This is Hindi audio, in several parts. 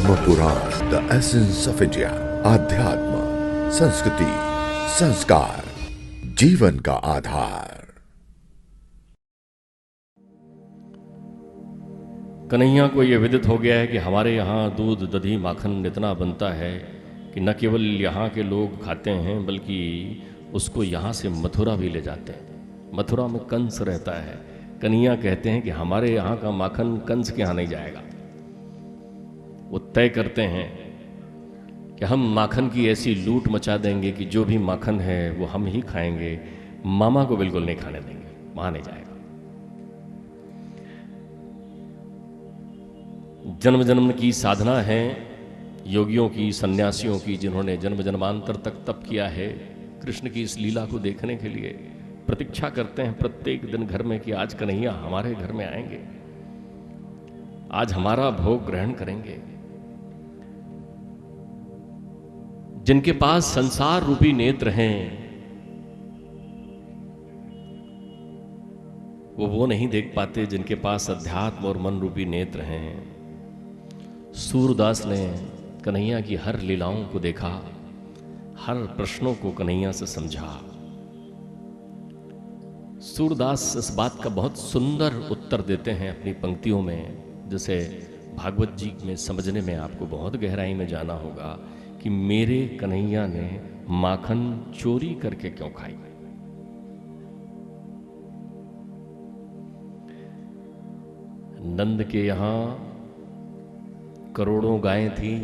Mathura, the essence of India. आध्यात्म, संस्कृति, संस्कार, जीवन का आधार। कन्हैया को यह विदित हो गया है कि हमारे यहाँ दूध, दही, माखन इतना बनता है कि न केवल यहाँ के लोग खाते हैं बल्कि उसको यहाँ से मथुरा भी ले जाते हैं। मथुरा में कंस रहता है। कन्हैया कहते हैं कि हमारे यहाँ का माखन कंस के यहाँ नहीं जाएगा। वो तय करते हैं कि हम माखन की ऐसी लूट मचा देंगे कि जो भी माखन है वो हम ही खाएंगे, मामा को बिल्कुल नहीं खाने देंगे, वहाँ नहीं जाएगा। जन्म जन्म की साधना है योगियों की, सन्यासियों की, जिन्होंने जन्म जन्मांतर तक तप किया है कृष्ण की इस लीला को देखने के लिए। प्रतीक्षा करते हैं प्रत्येक दिन घर में कि आज कन्हैया हमारे घर में आएंगे, आज हमारा भोग ग्रहण करेंगे। जिनके पास संसार रूपी नेत्र हैं वो नहीं देख पाते, जिनके पास अध्यात्म और मन रूपी नेत्र हैं। सूरदास ने कन्हैया की हर लीलाओं को देखा, हर प्रश्नों को कन्हैया से समझा। सूरदास इस बात का बहुत सुंदर उत्तर देते हैं अपनी पंक्तियों में, जिसे भागवत जी में समझने में आपको बहुत गहराई में जाना होगा कि मेरे कन्हैया ने माखन चोरी करके क्यों खाई। नंद के यहां करोड़ों गायें थी,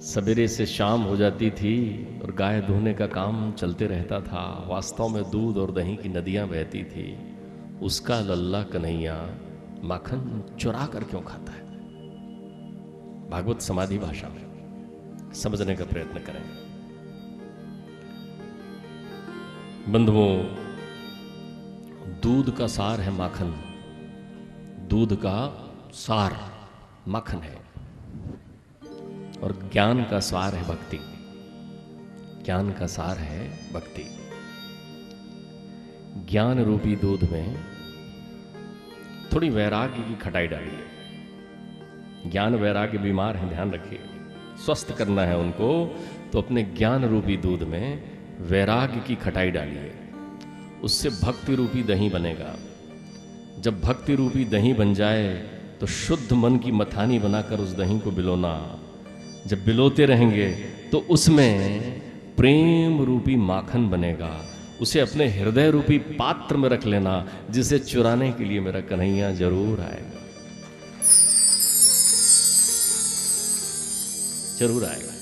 सवेरे से शाम हो जाती थी और गाय धोने का काम चलते रहता था। वास्तव में दूध और दही की नदियां बहती थी। उसका लल्ला कन्हैया माखन चुरा कर क्यों खाता है। भागवत समाधि भाषा में समझने का प्रयत्न करें। बंधुओं, दूध का सार है माखन, दूध का सार माखन है, और ज्ञान का सार है भक्ति। ज्ञान का सार है भक्ति। ज्ञान रूपी दूध में थोड़ी वैराग्य की खटाई डालिए। ज्ञान वैराग्य बीमार हैं, ध्यान रखिए। स्वस्थ करना है उनको तो अपने ज्ञान रूपी दूध में वैराग्य की खटाई डालिए। उससे भक्ति रूपी दही बनेगा। जब भक्ति रूपी दही बन जाए तो शुद्ध मन की मथानी बनाकर उस दही को बिलोना। जब बिलोते रहेंगे तो उसमें प्रेम रूपी माखन बनेगा। उसे अपने हृदय रूपी पात्र में रख लेना, जिसे चुराने के लिए मेरा कन्हैया जरूर आएगा, जरूर आएगा।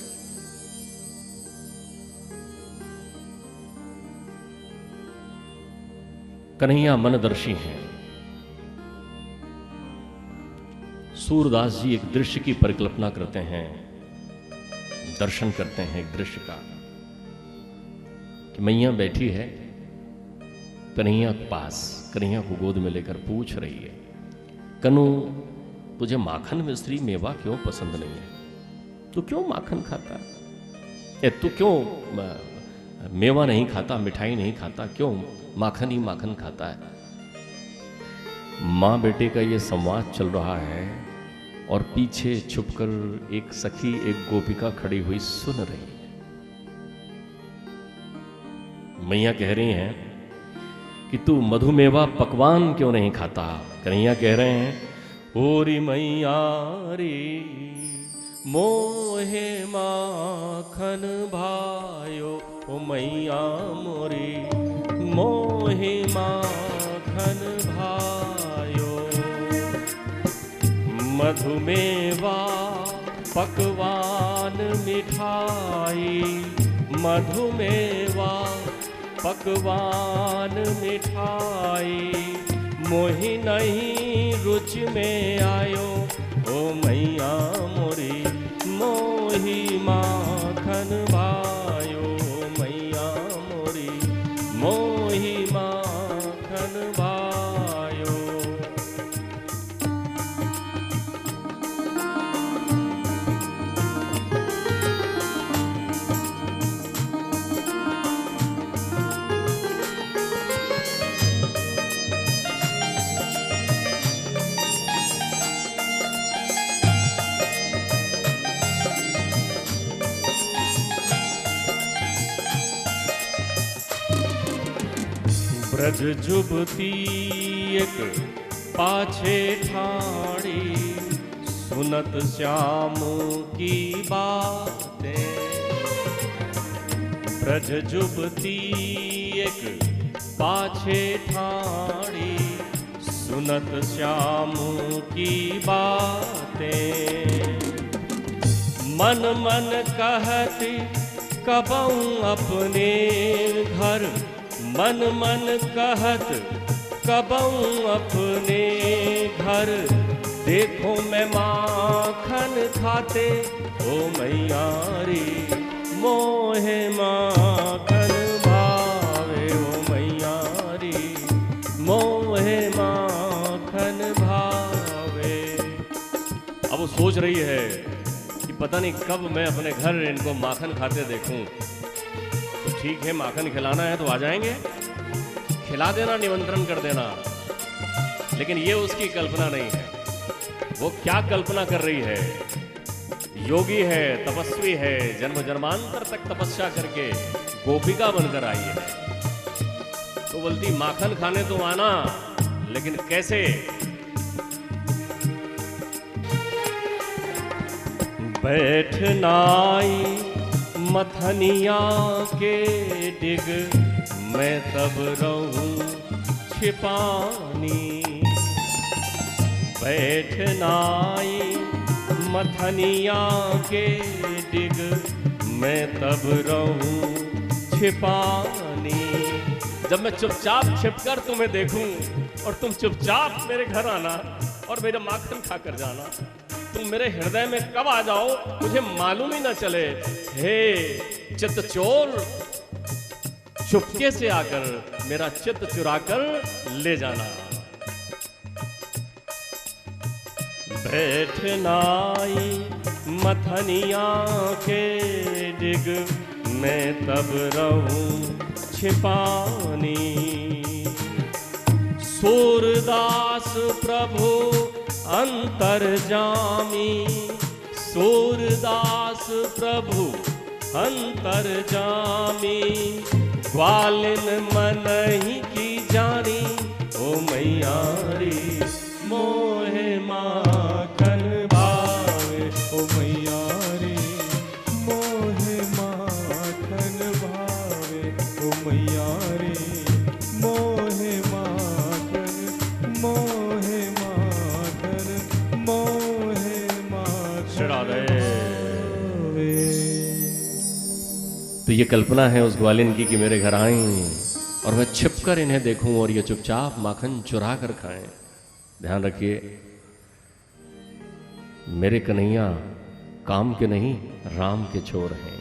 कन्हैया मनदर्शी हैं। सूरदास जी एक दृश्य की परिकल्पना करते हैं, दर्शन करते हैं एक दृश्य का, कि मैया बैठी है कन्हैया के पास, कन्हैया को गोद में लेकर पूछ रही है, कनु तुझे माखन मिश्री मेवा क्यों पसंद नहीं है? तू क्यों माखन खाता है? तू क्यों मेवा नहीं खाता, मिठाई नहीं खाता, क्यों माखन ही माखन खाता है? माँ बेटे का ये संवाद चल रहा है और पीछे छुपकर एक सखी, एक गोपिका खड़ी हुई सुन रही है। मैया कह रही हैं कि तू मधुमेवा पकवान क्यों नहीं खाता? कन्हैया कह रहे हैं, ओरी मैया रे मोहे माखन भायो, ओ मैया मोरी मोहे माखन भायो। मधुमेवा पकवान मिठाई, मधुमेवा पकवान मिठाई, मोहि नहीं रुच में आयो, ओ मैया मोरी मोहि माखन भायो, मैया मोरी मोहि माखन भायो। ब्रज जुबती एक पाछे ठाड़ी, सुनत श्याम की बातें। ब्रज जुबती एक पाछे ठाड़ी, सुनत श्याम की बातें। मन मन कहती कबहू अपने घर, मन मन कहत कबहू अपने घर। देखो मैं माखन खाते ओ मैया रे, मोहे माखन भावे ओ मैया रे, मोहे माखन भावे। अब वो सोच रही है कि पता नहीं कब मैं अपने घर इनको माखन खाते देखूं। तो ठीक है, माखन खिलाना है तो आ जाएंगे, खिला देना, निमंत्रण कर देना। लेकिन ये उसकी कल्पना नहीं है। वो क्या कल्पना कर रही है? योगी है, तपस्वी है, जन्म जन्मांतर तक तपस्या करके गोपिका बनकर आई है। तो बोलती माखन खाने तो आना, लेकिन कैसे? बैठनाई मथनिया के डिग, मैं तब रहूं छिपानी। बैठनाई मथनिया के डिग, मैं तब रहूं छिपानी। जब मैं चुपचाप छिपकर तुम्हें देखूं और तुम चुपचाप मेरे घर आना और मेरा माखन खाकर जाना। तुम मेरे हृदय में कब आ जाओ मुझे मालूम ही ना चले। हे चित्त चोर, चुपके से आकर मेरा चित्त चुरा कर ले जाना। बैठनाई मथनिया के डिग, मैं तब रहूं छिपानी। सूरदास प्रभु अंतर्जामी, सूरदास प्रभु अंतर्जामी। ग्वालिन मन ही की जानी ओ मैया रे, मोहे माखन भावे ओ मैया रे, मोहे माखन भावे ओ मैया रे, मोहे माखन, मोहे माखन, मोहे माखन। तो ये कल्पना है उस ग्वालिन की कि मेरे घर आएं और मैं छिपकर इन्हें देखूं और ये चुपचाप माखन चुरा कर खाएं। ध्यान रखिए, मेरे कन्हैया काम के नहीं राम के चोर हैं।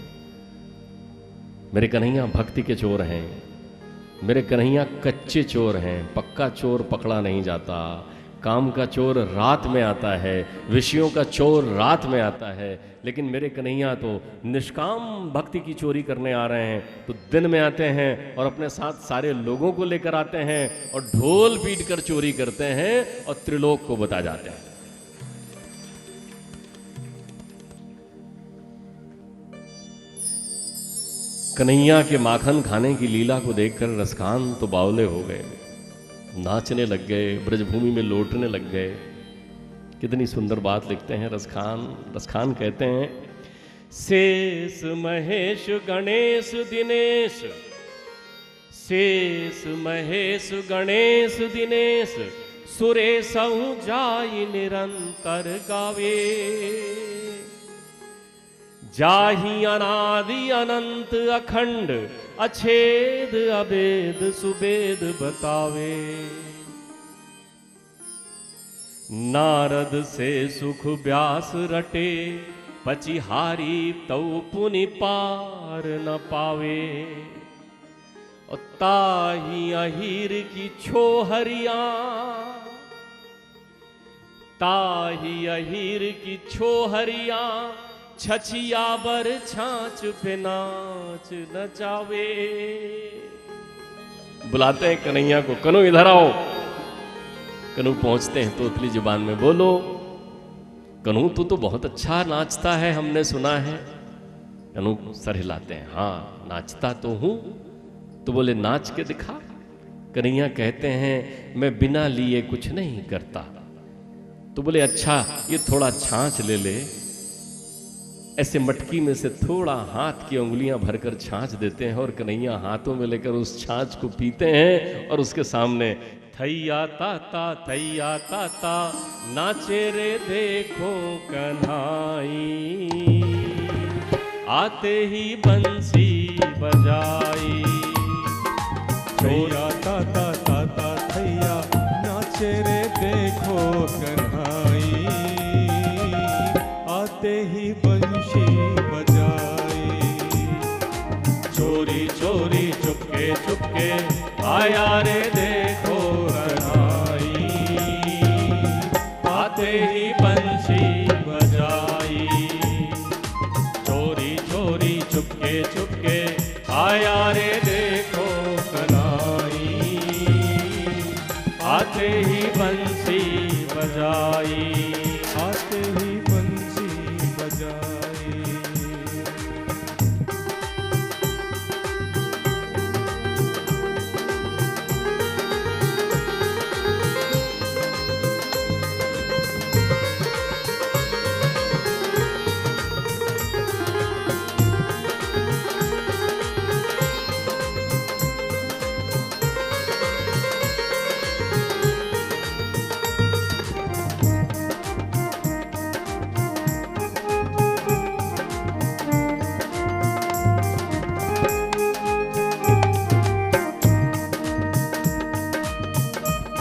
मेरे कन्हैया भक्ति के चोर हैं। मेरे कन्हैया कच्चे चोर हैं। पक्का चोर पकड़ा नहीं जाता। काम का चोर रात में आता है, विषयों का चोर रात में आता है। लेकिन मेरे कन्हैया तो निष्काम भक्ति की चोरी करने आ रहे हैं, तो दिन में आते हैं और अपने साथ सारे लोगों को लेकर आते हैं और ढोल पीट कर चोरी करते हैं और त्रिलोक को बता जाते हैं। कन्हैया के माखन खाने की लीला को देखकर रसखान तो बावले हो गए, नाचने लग गए, ब्रजभूमि में लौटने लग गए। कितनी सुंदर बात लिखते हैं रसखान। रसखान कहते हैं, शेष महेश गणेश दिनेश, शेष महेश गणेश दिनेश, सुरेशहु जाई निरंतर गावे। जाहि अनादि अनंत अखंड, अछेद अभेद सुबेद बतावे। नारद से सुख व्यास रटे, पचिहारी तऊ पुनि पार न पावे। और ताही अहीर की छोहरिया, ताही अहीर की छोहरिया, छछिया बर छाछ पे नाच नचावे। बुलाते हैं कन्हैया को, कन्हू इधर आओ। कन्हू पहुंचते हैं तोतली जुबान में, बोलो कन्हू तू तो बहुत अच्छा नाचता है, हमने सुना है। कन्हू सर हिलाते हैं, हाँ नाचता तो हूं। तो बोले नाच के दिखा। कन्हैया कहते हैं मैं बिना लिए कुछ नहीं करता। तो बोले अच्छा ये थोड़ा छाछ ले ले। ऐसे मटकी में से थोड़ा हाथ की उंगलियां भरकर छाछ देते हैं और कन्हैया हाथों में लेकर उस छाछ को पीते हैं और उसके सामने थैया ताता नाचे रे देखो कन्हाई, आते ही बंसी बजाई। थैया ताता थैया नाचे रे देखो कन्हाई, आते ही बंशी बजाई। चोरी चोरी चुपके चुपके आया रे देखो कन्हाई, आते ही बंशी बजाई। चोरी चोरी चुपके चुपके आया रे देखो कन्हाई, आते ही बंसी बजाई। आते ही बंसी बजाई।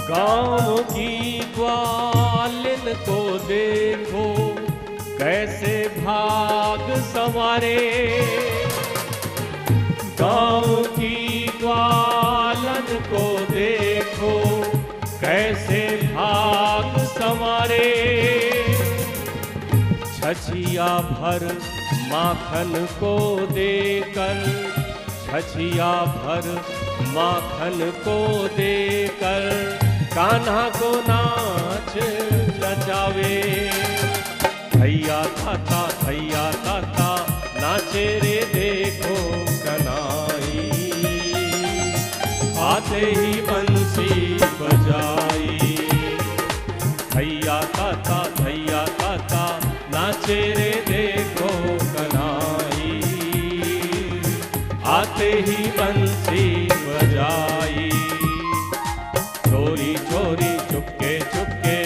गाँव की ग्वालिन को देखो कैसे भाग संवारे। गाँव की ग्वालन को देखो कैसे भाग संवारे। छछिया भर माखन को देकर, छछिया भर माखन को देकर कान्हा को नाच नचावे। थैया ताता नाचे रे देखो कन्हाई, आते ही बंसी बजाई। थैया ताता नाचे रे देखो कन्हाई, आते ही बंसी बजाई। चोरी चोरी चुपके चुपके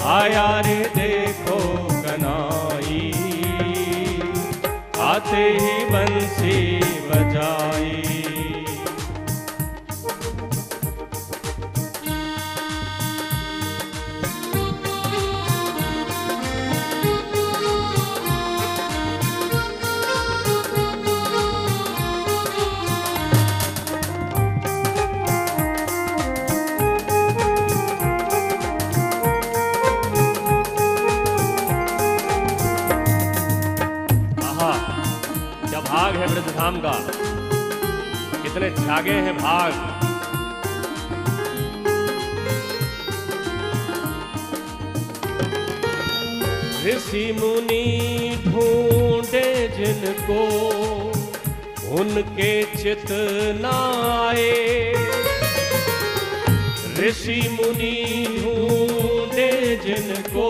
आया रे देखो कन्हाई, आते ही बंसी बजाई। भाग है ब्रजधाम का, कितने जागे हैं भाग। ऋषि मुनि ढूंढे जिनको उनके चित न आए। ऋषि मुनि ढूंढे जिनको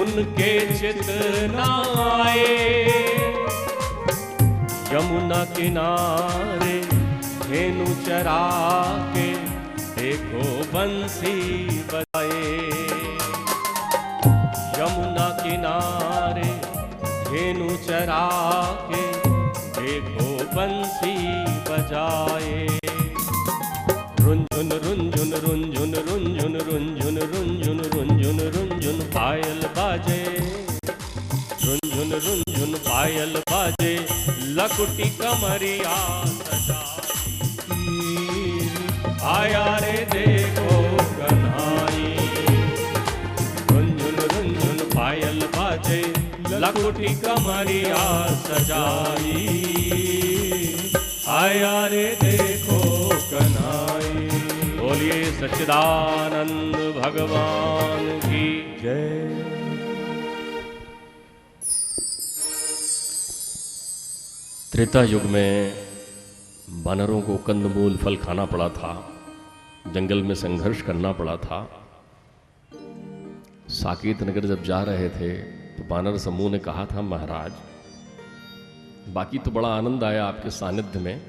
उनके चित न आए। यमुना किनारे धेनु चरा के देखो बंसी बजाए। यमुना किनारे धेनु चरा के देखो बंसी बजाए। रुंझुन रुंझुन रुंझुन रुंझुन रुंझुन रुंझुन रुंझुन रुंझुन पायल बाजे। रुंझुन रुंझुन पायल बाजे लकुटी कमरिया सजाई। आया रे देखो कन्हाई। रुंझुन रुंझुन पायल बाजे लकुटी कमरिया सजाई। आया रे देखो कन्हाई। बोलिए सच्चिदानंद भगवान की जय। त्रेता युग में बानरों को कंदमूल फल खाना पड़ा था, जंगल में संघर्ष करना पड़ा था। साकेत नगर जब जा रहे थे तो बानर समूह ने कहा था, महाराज बाकी तो बड़ा आनंद आया आपके सानिध्य में।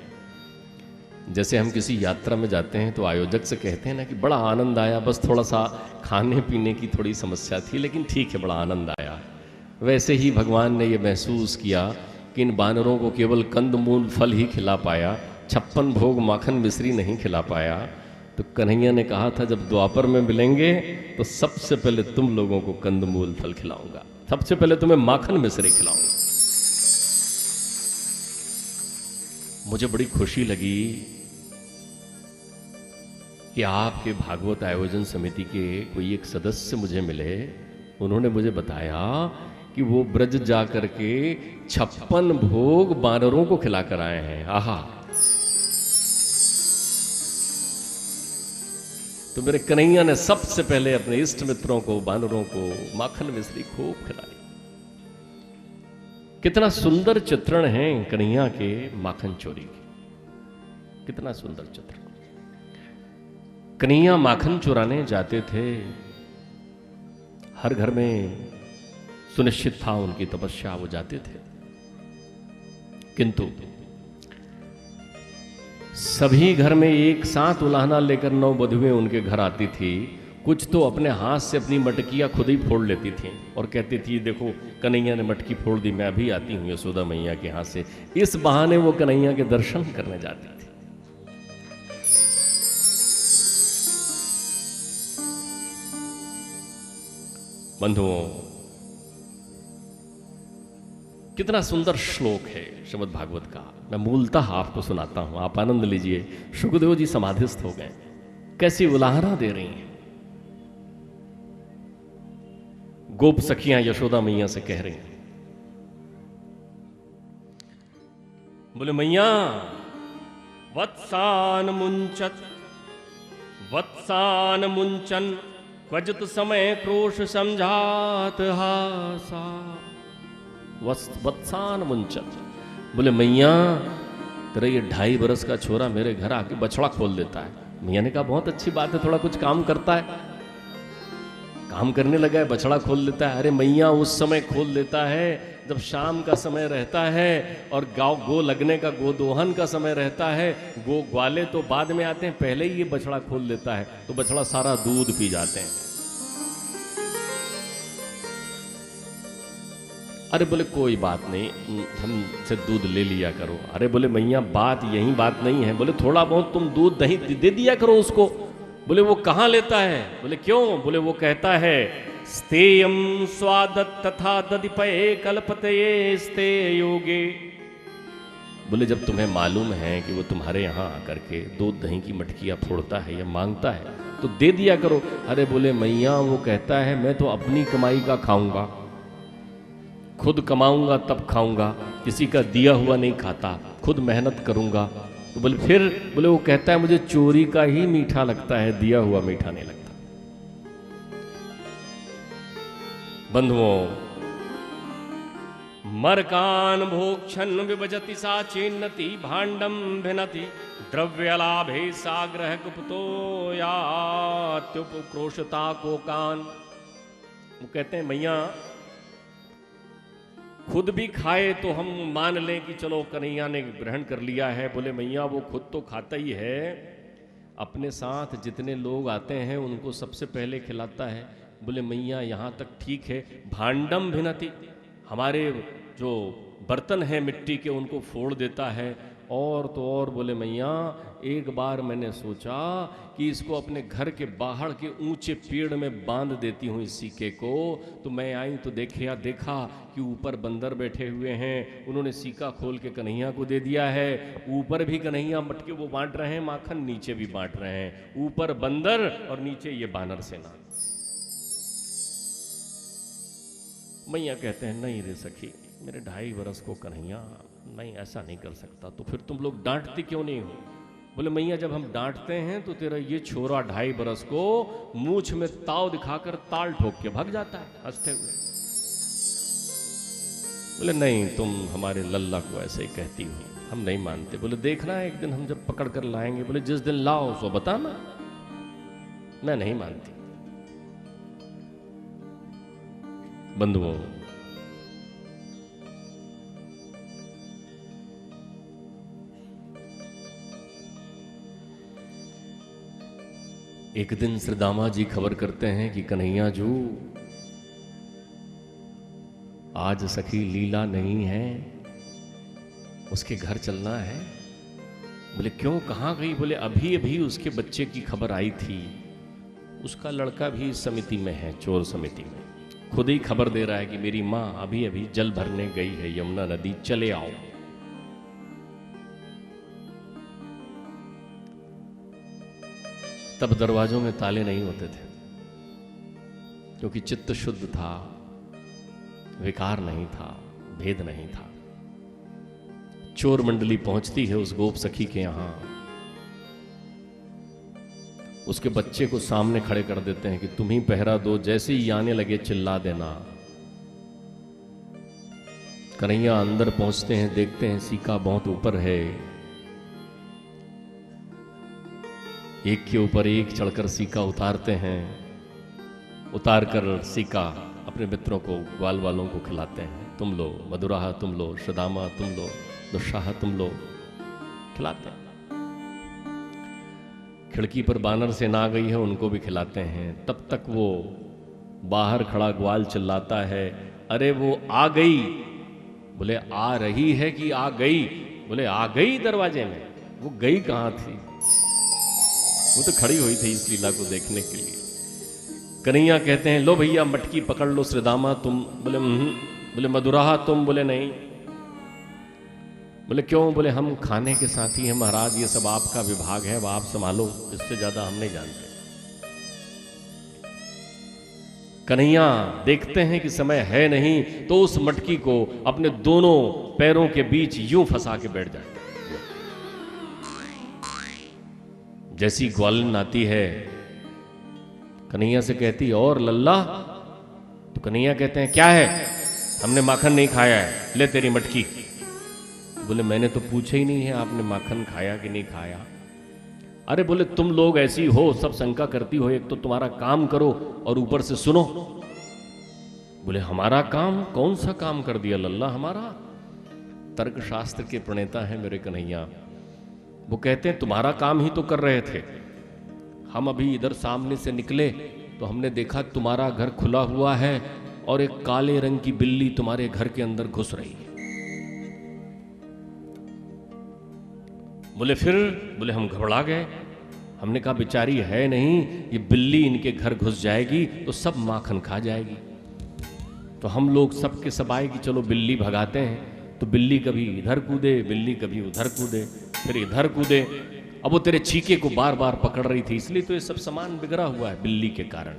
जैसे हम किसी यात्रा में जाते हैं तो आयोजक से कहते हैं ना कि बड़ा आनंद आया, बस थोड़ा सा खाने पीने की थोड़ी समस्या थी, लेकिन ठीक है बड़ा आनंद आया। वैसे ही भगवान ने ये महसूस किया कि इन बानरों को केवल कंदमूल फल ही खिला पाया, 56 भोग माखन मिश्री नहीं खिला पाया। तो कन्हैया ने कहा था, जब द्वापर में मिलेंगे तो सबसे पहले तुम लोगों को कंदमूल फल खिलाऊंगा, सबसे पहले तुम्हें माखन मिश्री खिलाऊंगा। मुझे बड़ी खुशी लगी कि आपके भागवत आयोजन समिति के कोई एक सदस्य मुझे मिले। उन्होंने मुझे बताया कि वो ब्रज जा करके 56 भोग बानरों को खिलाकर आए हैं। आहा, तो मेरे कन्हैया ने सबसे पहले अपने इष्ट मित्रों को, बानरों को माखन मिश्री खूब खिलाई। कितना सुंदर चित्रण है कन्हैया के माखन चोरी की, कितना सुंदर चित्रण। कन्हैया माखन चुराने जाते थे, हर घर में सुनिश्चित था उनकी तपस्या, वो जाते थे। किंतु सभी घर में एक साथ उलाहना लेकर 9 वधुएं उनके घर आती थी। कुछ तो अपने हाथ से अपनी मटकियां खुद ही फोड़ लेती थीं और कहती थी, देखो कन्हैया ने मटकी फोड़ दी, मैं अभी आती हूं यशोदा मैया के हाथ से। इस बहाने वो कन्हैया के दर्शन करने जाती थी। बंधुओं, कितना सुंदर श्लोक है श्रीमद् भागवत का। मैं मूलतः आपको सुनाता हूं, आप आनंद लीजिए। सुखदेव जी समाधिस्थ हो गए, कैसी उलाहना दे रही हैं। गोप सखियां यशोदा मैया से कह रही हैं, बोले मैया वत्सान मुंचन क्वचित समय क्रोश समझात हासा। वत्सान मुंचन, बोले मैया तेरा ये 2.5 बरस का छोरा मेरे घर आके बछड़ा खोल देता है। मैया ने कहा बहुत अच्छी बात है, थोड़ा कुछ काम करता है। काम करने लगा है, बछड़ा खोल देता है। अरे मैया उस समय खोल देता है जब शाम का समय रहता है और गो लगने का, गो दोहन का समय रहता है। गो ग्वाले तो बाद में आते हैं, पहले ही ये बछड़ा खोल देता है तो बछड़ा सारा दूध पी जाते हैं। अरे बोले कोई बात नहीं, हमसे दूध ले लिया करो। अरे बोले मैया बात यही बात नहीं है, बोले थोड़ा बहुत तुम दूध दही दे दिया करो उसको। बोले वो कहाँ लेता है? बोले क्यों? बोले वो कहता है स्तेयम स्वादत तथा दधिपये कल्पतये स्ते योगे। बोले जब तुम्हें मालूम है कि वो तुम्हारे यहाँ आकर के दूध दही की मटकियाँ फोड़ता है या मांगता है तो दे दिया करो। अरे बोले मैया वो कहता है मैं तो अपनी कमाई का खाऊंगा, खुद कमाऊंगा तब खाऊंगा, किसी का दिया हुआ नहीं खाता, खुद मेहनत करूंगा। तो बोले फिर? बोले वो कहता है मुझे चोरी का ही मीठा लगता है, दिया हुआ मीठा नहीं लगता। बंधुओं, मरकान भोक्षण विभजति सा चेन्नति भांडम भिनति द्रव्यलाभे साग्रह गुप्तो यात्युपक्रोशता को कान। वो कहते हैं मैया खुद भी खाए तो हम मान लें कि चलो कन्हैया ने ग्रहण कर लिया है। बोले मैया वो खुद तो खाता ही है, अपने साथ जितने लोग आते हैं उनको सबसे पहले खिलाता है। बोले मैया यहाँ तक ठीक है, भांडम भिनति, हमारे जो बर्तन हैं मिट्टी के उनको फोड़ देता है। और तो और बोले मैया एक बार मैंने सोचा कि इसको अपने घर के बाहर के ऊंचे पेड़ में बांध देती हूँ इस सीके को। तो मैं आई तो देखा कि ऊपर बंदर बैठे हुए हैं, उन्होंने सीका खोल के कन्हैया को दे दिया है। ऊपर भी कन्हैया मटके वो बांट रहे हैं माखन, नीचे भी बांट रहे हैं, ऊपर बंदर और नीचे ये बानर सेना। मैया कहते हैं नहीं रे सखी, मेरे 2.5 बरस को कन्हैया नहीं ऐसा नहीं कर सकता। तो फिर तुम लोग डांटते क्यों नहीं हो? बोले मैया जब हम डांटते हैं तो तेरा ये छोरा 2.5 बरस को मूछ में ताव दिखाकर ताल ठोक के भाग जाता है हंसते हुए। बोले नहीं तुम हमारे लल्ला को ऐसे ही कहती हो। हम नहीं मानते। बोले देखना एक दिन हम जब पकड़ कर लाएंगे। बोले जिस दिन लाओ सो बताना। मैं नहीं मानती। बंधुओं, एक दिन श्री दामा जी खबर करते हैं कि कन्हैया जू आज सखी लीला नहीं है, उसके घर चलना है। बोले क्यों, कहाँ गई? बोले अभी अभी उसके बच्चे की खबर आई थी, उसका लड़का भी इस समिति में है, चोर समिति में। खुद ही खबर दे रहा है कि मेरी माँ अभी अभी जल भरने गई है यमुना नदी, चले आओ। तब दरवाजों में ताले नहीं होते थे, क्योंकि चित्त शुद्ध था, विकार नहीं था, भेद नहीं था। चोर मंडली पहुंचती है उस गोप सखी के यहां, उसके बच्चे को सामने खड़े कर देते हैं कि तुम ही पहरा दो, जैसे ही आने लगे चिल्ला देना। कन्हैया अंदर पहुंचते हैं, देखते हैं सीका बहुत ऊपर है, एक के ऊपर एक चढ़कर सीका उतारते हैं, उतार कर सीका अपने मित्रों को, ग्वाल वालों को खिलाते हैं। तुम लो मधुराहा, तुम लो श्रदामा, तुम लो दुशाह, तुम लो, खिलाते हैं। खिड़की पर बानर सेना आ गई है, उनको भी खिलाते हैं। तब तक वो बाहर खड़ा ग्वाल चिल्लाता है, अरे वो आ गई। बोले आ रही है कि आ गई? बोले आ गई दरवाजे में। वो गई कहाँ थी? वो तो खड़ी हुई थी इस लीला को देखने के लिए। कन्हैया कहते हैं लो भैया मटकी पकड़ लो श्रीदामा तुम। बोले बोले मधुराहा तुम? बोले नहीं। बोले क्यों? बोले हम खाने के साथी हैं महाराज, ये सब आपका विभाग है, अब आप संभालो, इससे ज्यादा हम नहीं जानते। कन्हैया देखते हैं कि समय है नहीं, तो उस मटकी को अपने दोनों पैरों के बीच यूं फंसा के बैठ जाते। जैसी ग्वालन आती है, कन्हैया से कहती और लल्ला? तो कन्हैया कहते हैं क्या है? हमने माखन नहीं खाया है, ले तेरी मटकी। बोले मैंने तो पूछा ही नहीं है आपने माखन खाया कि नहीं खाया। अरे बोले तुम लोग ऐसी हो, सब शंका करती हो, एक तो तुम्हारा काम करो और ऊपर से सुनो। बोले हमारा काम? कौन सा काम कर दिया लल्ला हमारा? तर्कशास्त्र के प्रणेता हैं मेरे कन्हैया। वो कहते हैं तुम्हारा काम ही तो कर रहे थे। हम अभी इधर सामने से निकले तो हमने देखा तुम्हारा घर खुला हुआ है और एक काले रंग की बिल्ली तुम्हारे घर के अंदर घुस रही है। बोले फिर? बोले हम घबरा गए, हमने कहा बेचारी है नहीं, ये बिल्ली इनके घर घुस जाएगी तो सब माखन खा जाएगी। तो हम लोग सबके सब आए कि चलो बिल्ली भगाते हैं। तो बिल्ली कभी इधर कूदे, बिल्ली कभी उधर कूदे, फिर इधर कूदे। अब वो तेरे चीके को बार बार पकड़ रही थी, इसलिए तो ये सब सामान बिगड़ा हुआ है बिल्ली के कारण।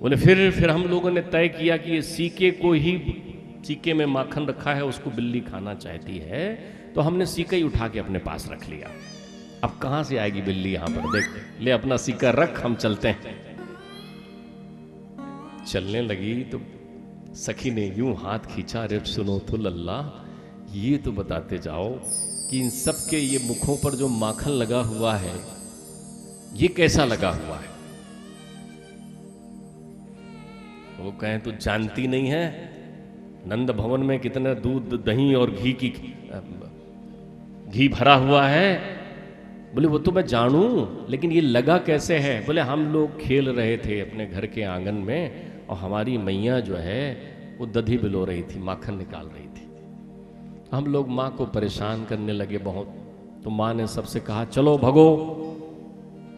बोले फिर हम लोगों ने तय किया कि ये सीके को ही, सीके में माखन रखा है उसको बिल्ली खाना चाहती है, तो हमने सीका ही उठा के अपने पास रख लिया। अब कहां से आएगी बिल्ली यहां पर? देख ले अपना सीका रख, हम चलते हैं। चलने लगी तो सखी ने यूं हाथ खींचा, अरे सुनो तो लल्ला, ये तो बताते जाओ कि इन सब के ये मुखों पर जो माखन लगा हुआ है ये कैसा लगा हुआ है? वो कहें तो जानती नहीं है नंद भवन में कितना दूध दही और घी भरा हुआ है? बोले वो तो मैं जानूं, लेकिन ये लगा कैसे है? बोले हम लोग खेल रहे थे अपने घर के आंगन में और हमारी मैया जो है वो दधी बिलो रही थी, माखन निकाल रही थी। हम लोग माँ को परेशान करने लगे बहुत, तो माँ ने सबसे कहा चलो भगो,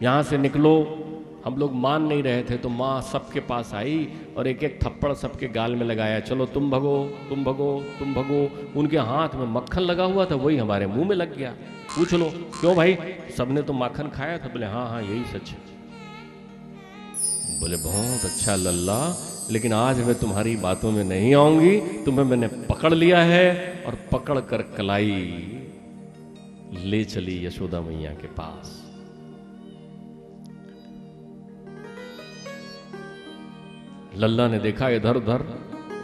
यहाँ से निकलो। हम लोग मान नहीं रहे थे, तो माँ सबके पास आई और एक एक थप्पड़ सबके गाल में लगाया, चलो तुम भगो, तुम भगो, तुम भगो। उनके हाथ में मक्खन लगा हुआ था, वही हमारे मुंह में लग गया। पूछ लो क्यों भाई, सबने तो माखन खाया था? बोले हाँ हाँ यही सच है। बोले बहुत अच्छा लल्ला, लेकिन आज मैं तुम्हारी बातों में नहीं आऊंगी, तुम्हें मैंने पकड़ लिया है और पकड़ कर कलाई ले चली यशोदा मैया के पास। लल्ला ने देखा इधर उधर,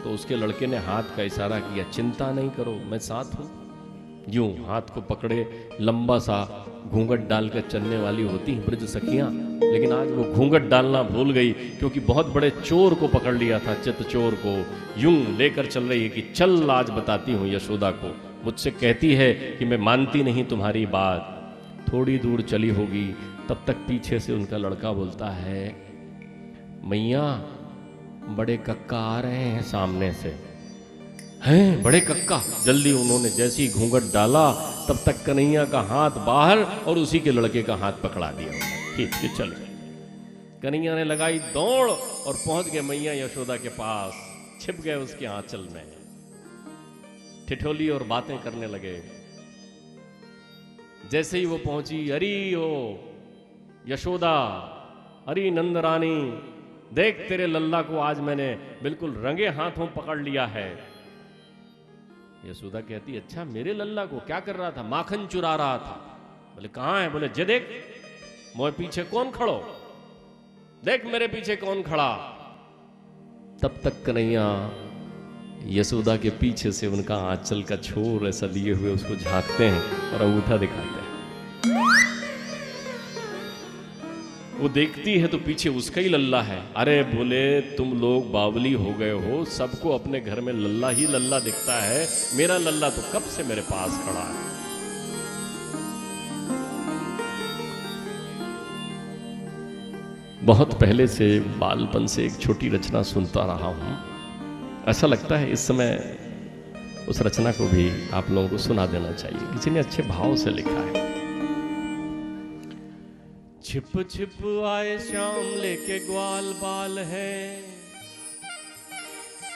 तो उसके लड़के ने हाथ का इशारा किया, चिंता नहीं करो मैं साथ हूं। यूं हाथ को पकड़े लंबा सा घूंघट डालकर चलने वाली होती हैं ब्रज सखियां, लेकिन आज वो घूंघट डालना भूल गई, क्योंकि बहुत बड़े चोर को पकड़ लिया था, चित चोर को। यूं लेकर चल रही है कि चल आज बताती हूँ यशोदा को। मुझसे कहती है कि मैं मानती नहीं तुम्हारी बात। थोड़ी दूर चली होगी, तब तक पीछे से उनका लड़का बोलता है, मैया बड़े कक्का आ रहे हैं सामने से। हैं बड़े कक्का? जल्दी उन्होंने जैसे ही घूंघट डाला, तब तक कन्हैया का हाथ बाहर और उसी के लड़के का हाथ पकड़ा दिया, खींच के चले। कन्हैया ने लगाई दौड़ और पहुंच गए मैया यशोदा के पास, छिप गए उसके आंचल में, ठिठोली और बातें करने लगे। जैसे ही वो पहुंची, अरे ओ यशोदा, अरे नंदरानी, देख तेरे लल्ला को आज मैंने बिल्कुल रंगे हाथों पकड़ लिया है। यशोदा कहती, अच्छा मेरे लल्ला को क्या कर रहा था? माखन चुरा रहा था। बोले कहां है? बोले जे देख मोए पीछे कौन खड़ो, देख मेरे पीछे कौन खड़ा। तब तक कन्हैया यशोदा के पीछे से उनका आंचल का छोर ऐसा लिए हुए उसको झांकते हैं और अंगूठा दिखाते हैं। वो देखती है तो पीछे उसका ही लल्ला है। अरे बोले तुम लोग बावली हो गए हो, सबको अपने घर में लल्ला ही लल्ला दिखता है, मेरा लल्ला तो कब से मेरे पास खड़ा है। बहुत पहले से बालपन से एक छोटी रचना सुनता रहा हूं। ऐसा लगता है इस समय उस रचना को भी आप लोगों को सुना देना चाहिए। किसी ने अच्छे भाव से लिखा है। छिप छिप आए श्याम लेके ग्वाल बाल है,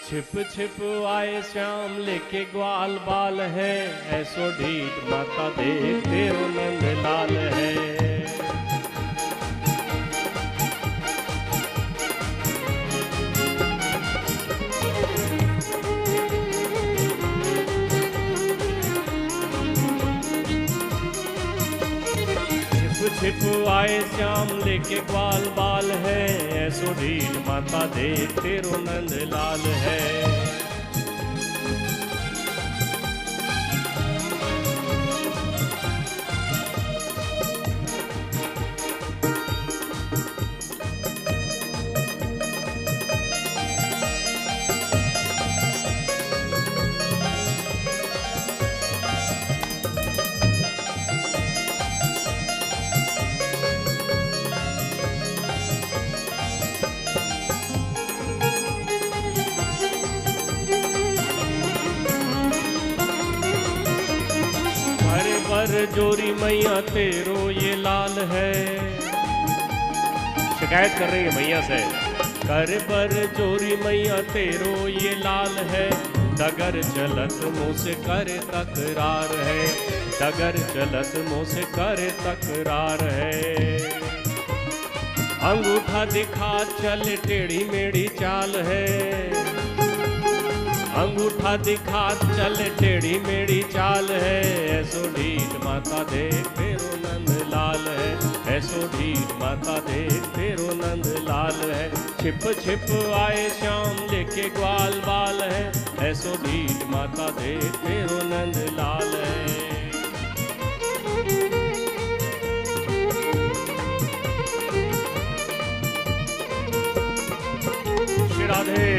छिप छिप आए श्याम लेके ग्वाल बाल है, ऐसो ढीठ माता देख तेरो नंद लाल है। छिप आए श्याम लेके ग्वाल बाल है, ऐसो ढीठ माता देख तेरो नंद लाल है। जोरी मैया तेरो ये लाल है। शिकायत कर रही है मैया से, कर पर जोरी मैया तेरो ये लाल है, डगर चलत मुँह से करे तकरार है, डगर चलत मुँह से करे तकरार है। अंगूठा दिखा चल टेढ़ी मेढ़ी चाल है, अंगूठा दिखा चल टेढ़ी मेढ़ी चाल है, ऐसो ढीठ माता देख तेरो नंद लाल है, ऐसो ढीठ माता देख तेरो नंद लाल है। छिप छिप आए श्याम लेके ग्वाल बाल है, ऐसो ढीठ माता देख तेरो नंद लाल है। श्री राधे।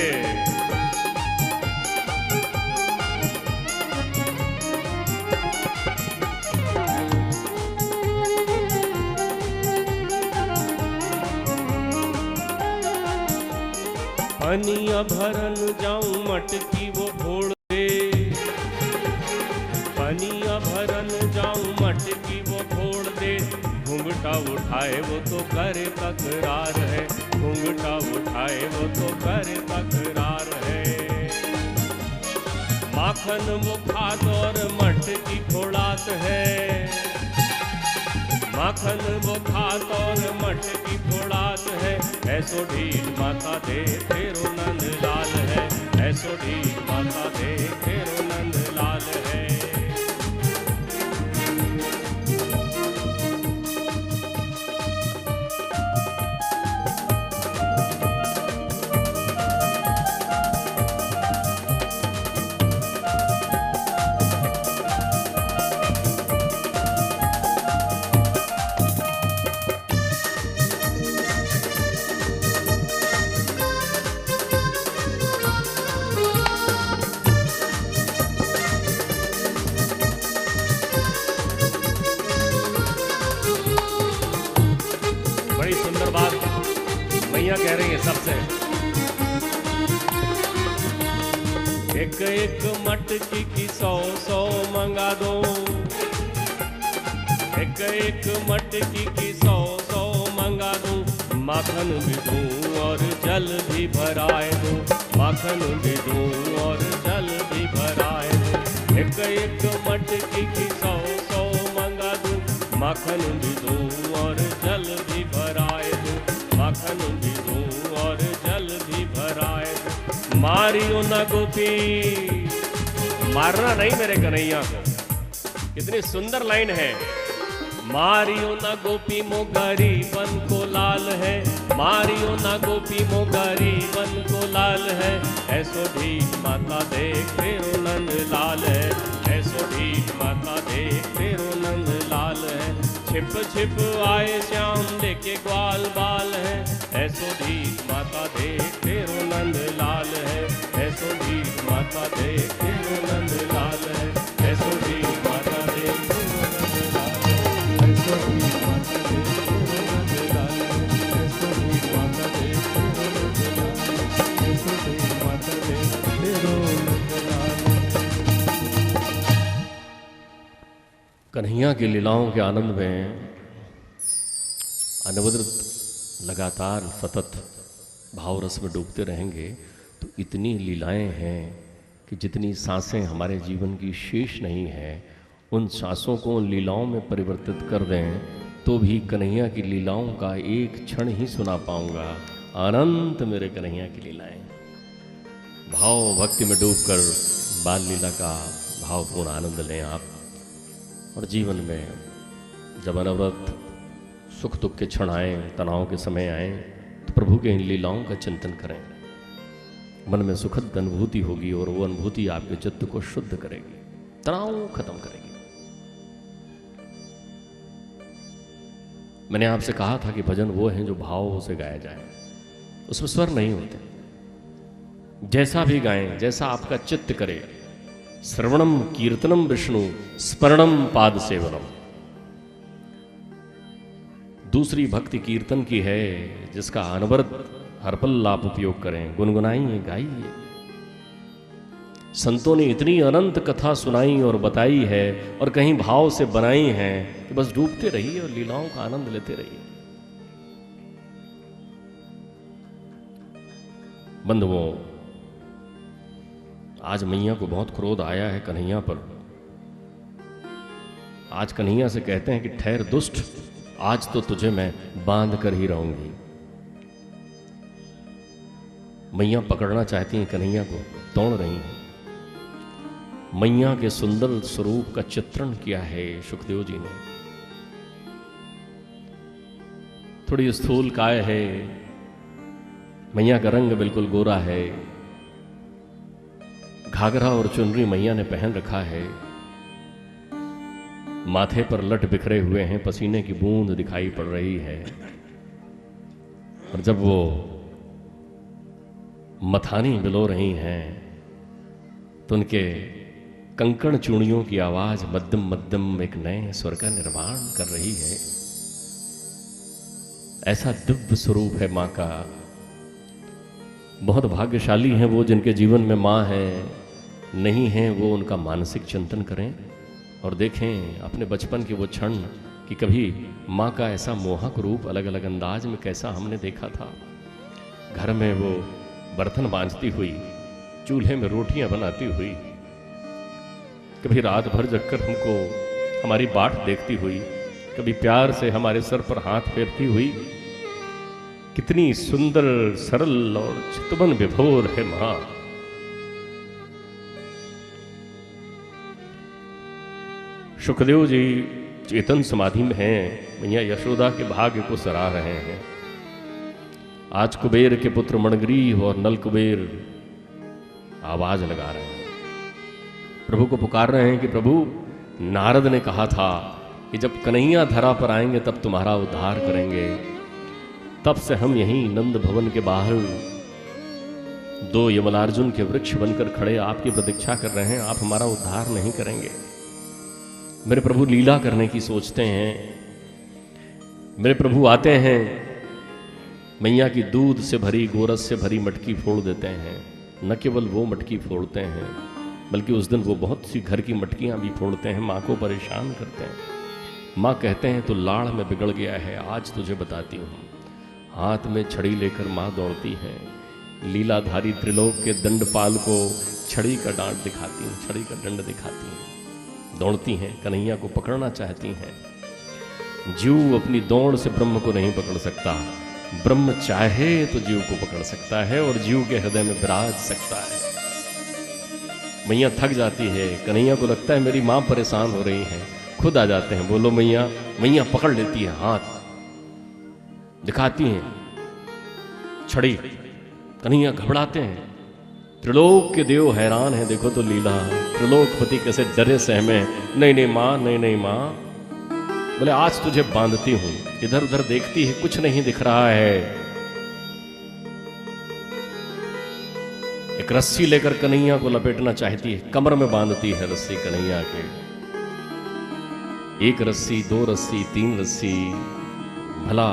पनिया भरन जाऊं मटकी वो फोड़ दे, पनिया भरन जाऊं मटकी वो फोड़ दे, घूंघटा उठाए वो तो करे तकरार है, घूंघटा उठाए वो तो करे तकरार है। माखन वो खात और मटकी फोड़ात है, माखन वो खात और मटकी फोड़ात है, ऐसो ढीठ माता दे तेरो नंद लाल है, ऐसो ढीठ माता दे तेरो नंद लाल है। सबसे। एक एक मटकी की 100 मंगा दो, एक एक मटकी की 100 मंगा दूं, माखन भी दूं और जल भी भराए दूं, माखन भी दूं और जल भी भराए दूं। एक एक मटकी की 100 मंगा दूं, माखन भी दूं और जल भी भराए दूं, माखन भी दूं और जल भी भराए दूं। मारियो ना गोपी, मारना नहीं मेरे कन्हैया को। कितनी सुंदर लाइन है। मारियो ना गोपी मोगारी बन को लाल है, मारियो ना गोपी मोगारी बन को लाल है। ऐसो ढीठ माता देख तेरो नंद लाल है, ऐसो ढीठ माता देख तेरो नंद लाल है। छिप छिप आए श्याम लेके ग्वाल बाल है, ऐसो ढीठ माता देख तेरो नंद लाल है, ऐसो ढीठ माता देख तेरो नंद लाल है, ऐसो ढीठ माता देख तेरो नंद लाल है, ऐसो ढीठ माता देख तेरो नंद लाल है, ऐसो ढीठ माता देख तेरो नंद लाल है, ऐसो ढीठ माता देख तेरो नंद लाल है। कन्हैया की लीलाओं के आनंद में अनवरत लगातार सतत भावरस में डूबते रहेंगे तो इतनी लीलाएं हैं कि जितनी सांसें हमारे जीवन की शेष नहीं है, उन सांसों को उन लीलाओं में परिवर्तित कर दें तो भी कन्हैया की लीलाओं का एक क्षण ही सुना पाऊंगा। अनंत मेरे कन्हैया की लीलाएं। भाव भक्ति में डूबकर बाल लीला का भावपूर्ण आनंद लें आप, और जीवन में जब अनवरत सुख दुख के क्षण आए, तनाव के समय आए, तो प्रभु के इन लीलाओं का चिंतन करें। मन में सुखद अनुभूति होगी और वो अनुभूति आपके चित्त को शुद्ध करेगी, तनाव खत्म करेगी। मैंने आपसे कहा था कि भजन वो हैं जो भाव से गाया जाए, उसमें स्वर नहीं होते। जैसा भी गाएं, जैसा आपका चित्त करे। श्रवणम कीर्तनम विष्णु स्मरणम पाद सेवनम। दूसरी भक्ति कीर्तन की है जिसका अनवरत हर पल आप उपयोग करें, गुनगुनाइए, गाइए। संतों ने इतनी अनंत कथा सुनाई और बताई है और कहीं भाव से बनाई है कि बस डूबते रहिए और लीलाओं का आनंद लेते रहिए। बंधुओं, आज मैया को बहुत क्रोध आया है कन्हैया पर। आज कन्हैया से कहते हैं कि ठहर दुष्ट, आज तो तुझे मैं बांध कर ही रहूंगी। मैया पकड़ना चाहती हैं कन्हैया को, तोड़ रही हैं। मैया के सुंदर स्वरूप का चित्रण किया है सुखदेव जी ने। थोड़ी स्थूल काय है, मैया का रंग बिल्कुल गोरा है, घाघरा और चुनरी मैया ने पहन रखा है, माथे पर लट बिखरे हुए हैं, पसीने की बूंद दिखाई पड़ रही है। और जब वो मथानी बिलो रही हैं तो उनके कंकण चूड़ियों की आवाज मध्यम मध्यम एक नए स्वर का निर्माण कर रही है। ऐसा दिव्य स्वरूप है मां का। बहुत भाग्यशाली हैं वो जिनके जीवन में मां है, नहीं है वो उनका मानसिक चिंतन करें और देखें अपने बचपन के वो क्षण कि कभी माँ का ऐसा मोहक रूप अलग अलग अंदाज में कैसा हमने देखा था। घर में वो बर्तन मांजती हुई, चूल्हे में रोटियां बनाती हुई, कभी रात भर जगकर हमको हमारी बाट देखती हुई, कभी प्यार से हमारे सर पर हाथ फेरती हुई। कितनी सुंदर, सरल और चितवन विभोर है माँ। सुखदेव जी चेतन समाधि में हैं, मैया यशोदा के भाग्य को सराह रहे हैं। आज कुबेर के पुत्र मणग्रीव और नल कुबेर आवाज लगा रहे हैं, प्रभु को पुकार रहे हैं कि प्रभु, नारद ने कहा था कि जब कन्हैया धरा पर आएंगे तब तुम्हारा उद्धार करेंगे। तब से हम यहीं नंद भवन के बाहर दो यमलार्जुन के वृक्ष बनकर खड़े आपकी प्रतीक्षा कर रहे हैं, आप हमारा उद्धार नहीं करेंगे। मेरे प्रभु लीला करने की सोचते हैं, मेरे प्रभु आते हैं मैया की दूध से भरी, गोरस से भरी मटकी फोड़ देते हैं। न केवल वो मटकी फोड़ते हैं, बल्कि उस दिन वो बहुत सी घर की मटकियां भी फोड़ते हैं, माँ को परेशान करते हैं। माँ कहते हैं तो लाड़ में बिगड़ गया है, आज तुझे बताती हूँ। हाथ में छड़ी लेकर माँ दौड़ती है, लीलाधारी त्रिलोक के दंडपाल को छड़ी का डांट दिखाती हैं, छड़ी का दंड दिखाती हैं, दौड़ती हैं, कन्हैया को पकड़ना चाहती हैं। जीव अपनी दौड़ से ब्रह्म को नहीं पकड़ सकता, ब्रह्म चाहे तो जीव को पकड़ सकता है और जीव के हृदय में विराज सकता है। मैया थक जाती है, कन्हैया को लगता है मेरी माँ परेशान हो रही है, खुद आ जाते हैं, बोलो मैया। मैया पकड़ लेती है, हाथ दिखाती हैं छड़ी, कन्हैया घबराते हैं। त्रिलोक के देव हैरान हैं, देखो तो लीला, त्रिलोकपति कैसे डरे सहमे। नहीं नहीं माँ, नहीं नहीं माँ, बोले आज तुझे बांधती हूं। इधर उधर देखती है, कुछ नहीं दिख रहा है। एक रस्सी लेकर कन्हैया को लपेटना चाहती है, कमर में बांधती है रस्सी कन्हैया के। एक रस्सी, दो रस्सी, तीन रस्सी। भला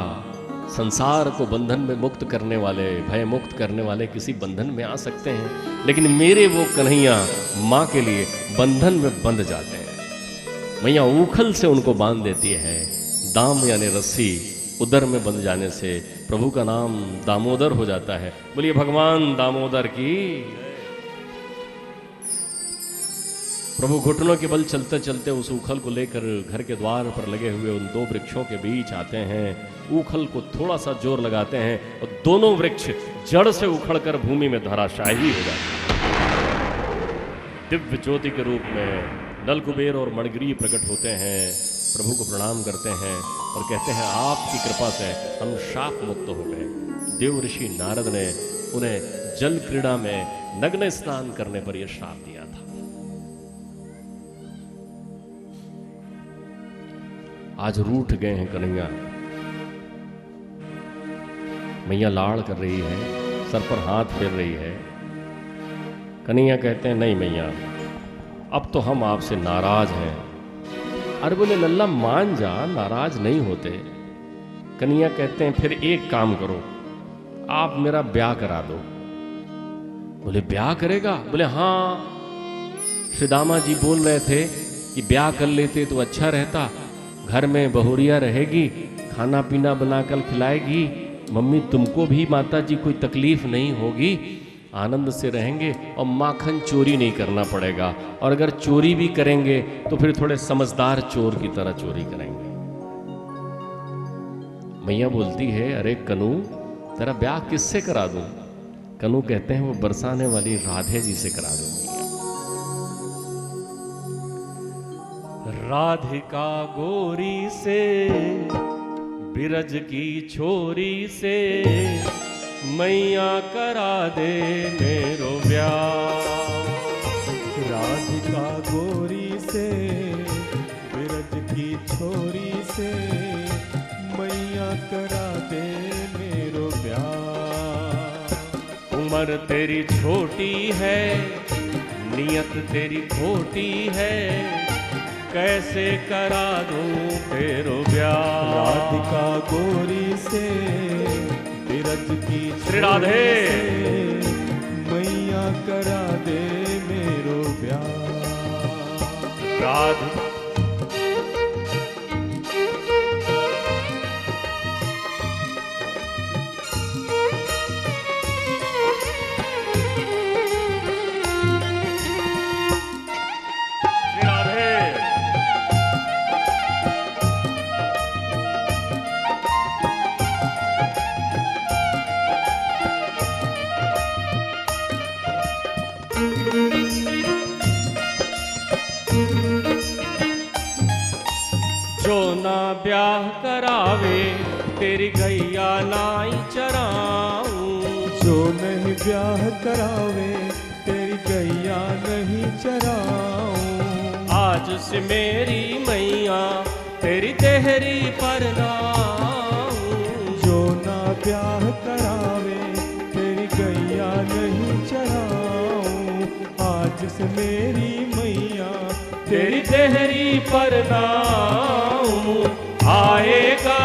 संसार को बंधन में मुक्त करने वाले, भय मुक्त करने वाले किसी बंधन में आ सकते हैं, लेकिन मेरे वो कन्हैया माँ के लिए बंधन में बंध जाते हैं। मैया ऊखल से उनको बांध देती है। दाम यानी रस्सी, उदर में बंध जाने से प्रभु का नाम दामोदर हो जाता है। बोलिए भगवान दामोदर की। प्रभु घुटनों के बल चलते चलते उस ऊखल को लेकर घर के द्वार पर लगे हुए उन दो वृक्षों के बीच आते हैं। ऊखल को थोड़ा सा जोर लगाते हैं और दोनों वृक्ष जड़ से उखड़कर भूमि में धराशायी हो जाते हैं। दिव्य ज्योति के रूप में नल कुबेर और मणिग्रीव प्रकट होते हैं, प्रभु को प्रणाम करते हैं और कहते हैं आपकी कृपा से हम शाप मुक्त हो गए। देव ऋषि नारद ने उन्हें जल क्रीड़ा में नग्न स्नान करने पर यह श्राप दिया था। आज रूठ गए हैं कन्हैया। मैया लाड़ कर रही है, सर पर हाथ फेर रही है। कन्हैया कहते हैं नहीं मैया, अब तो हम आपसे नाराज हैं। अरे बोले लल्ला मान जा, नाराज नहीं होते। कन्हैया कहते हैं फिर एक काम करो, आप मेरा ब्याह करा दो। बोले ब्याह करेगा? बोले हाँ, श्री दामा जी बोल रहे थे कि ब्याह कर लेते तो अच्छा रहता, घर में बहुरिया रहेगी, खाना पीना बनाकर खिलाएगी, मम्मी तुमको भी माता जी कोई तकलीफ नहीं होगी, आनंद से रहेंगे और माखन चोरी नहीं करना पड़ेगा। और अगर चोरी भी करेंगे तो फिर थोड़े समझदार चोर की तरह चोरी करेंगे। मैया बोलती है अरे कनू, तेरा ब्याह किससे करा दूं? कनू कहते हैं वो बरसाने वाली राधे जी से करा दूं मैया। राधिका गोरी से, बिरज की छोरी से, मैया करा दे मेरो ब्याह। राधिका गोरी से, बिरज की छोरी से, मैया करा दे मेरो ब्याह। उम्र तेरी छोटी है, नियत तेरी खोटी है, कैसे करा दूं तेरो ब्याह। राधिका गोरी से, बिरज की श्री राधे, मैया करा दे मेरो ब्याह। राधे जो ना ब्याह करावे तेरी गैया नाई चराऊं। जो नहीं ब्याह करावे तेरी गैया नहीं चराऊं। आज से मेरी मैया तेरी देहरी पर नाऊं। जो ना ब्याह करावे तेरी गैया नहीं चराऊं। आज से मेरी मैया तेरी देहरी पर नाऊं। आएगा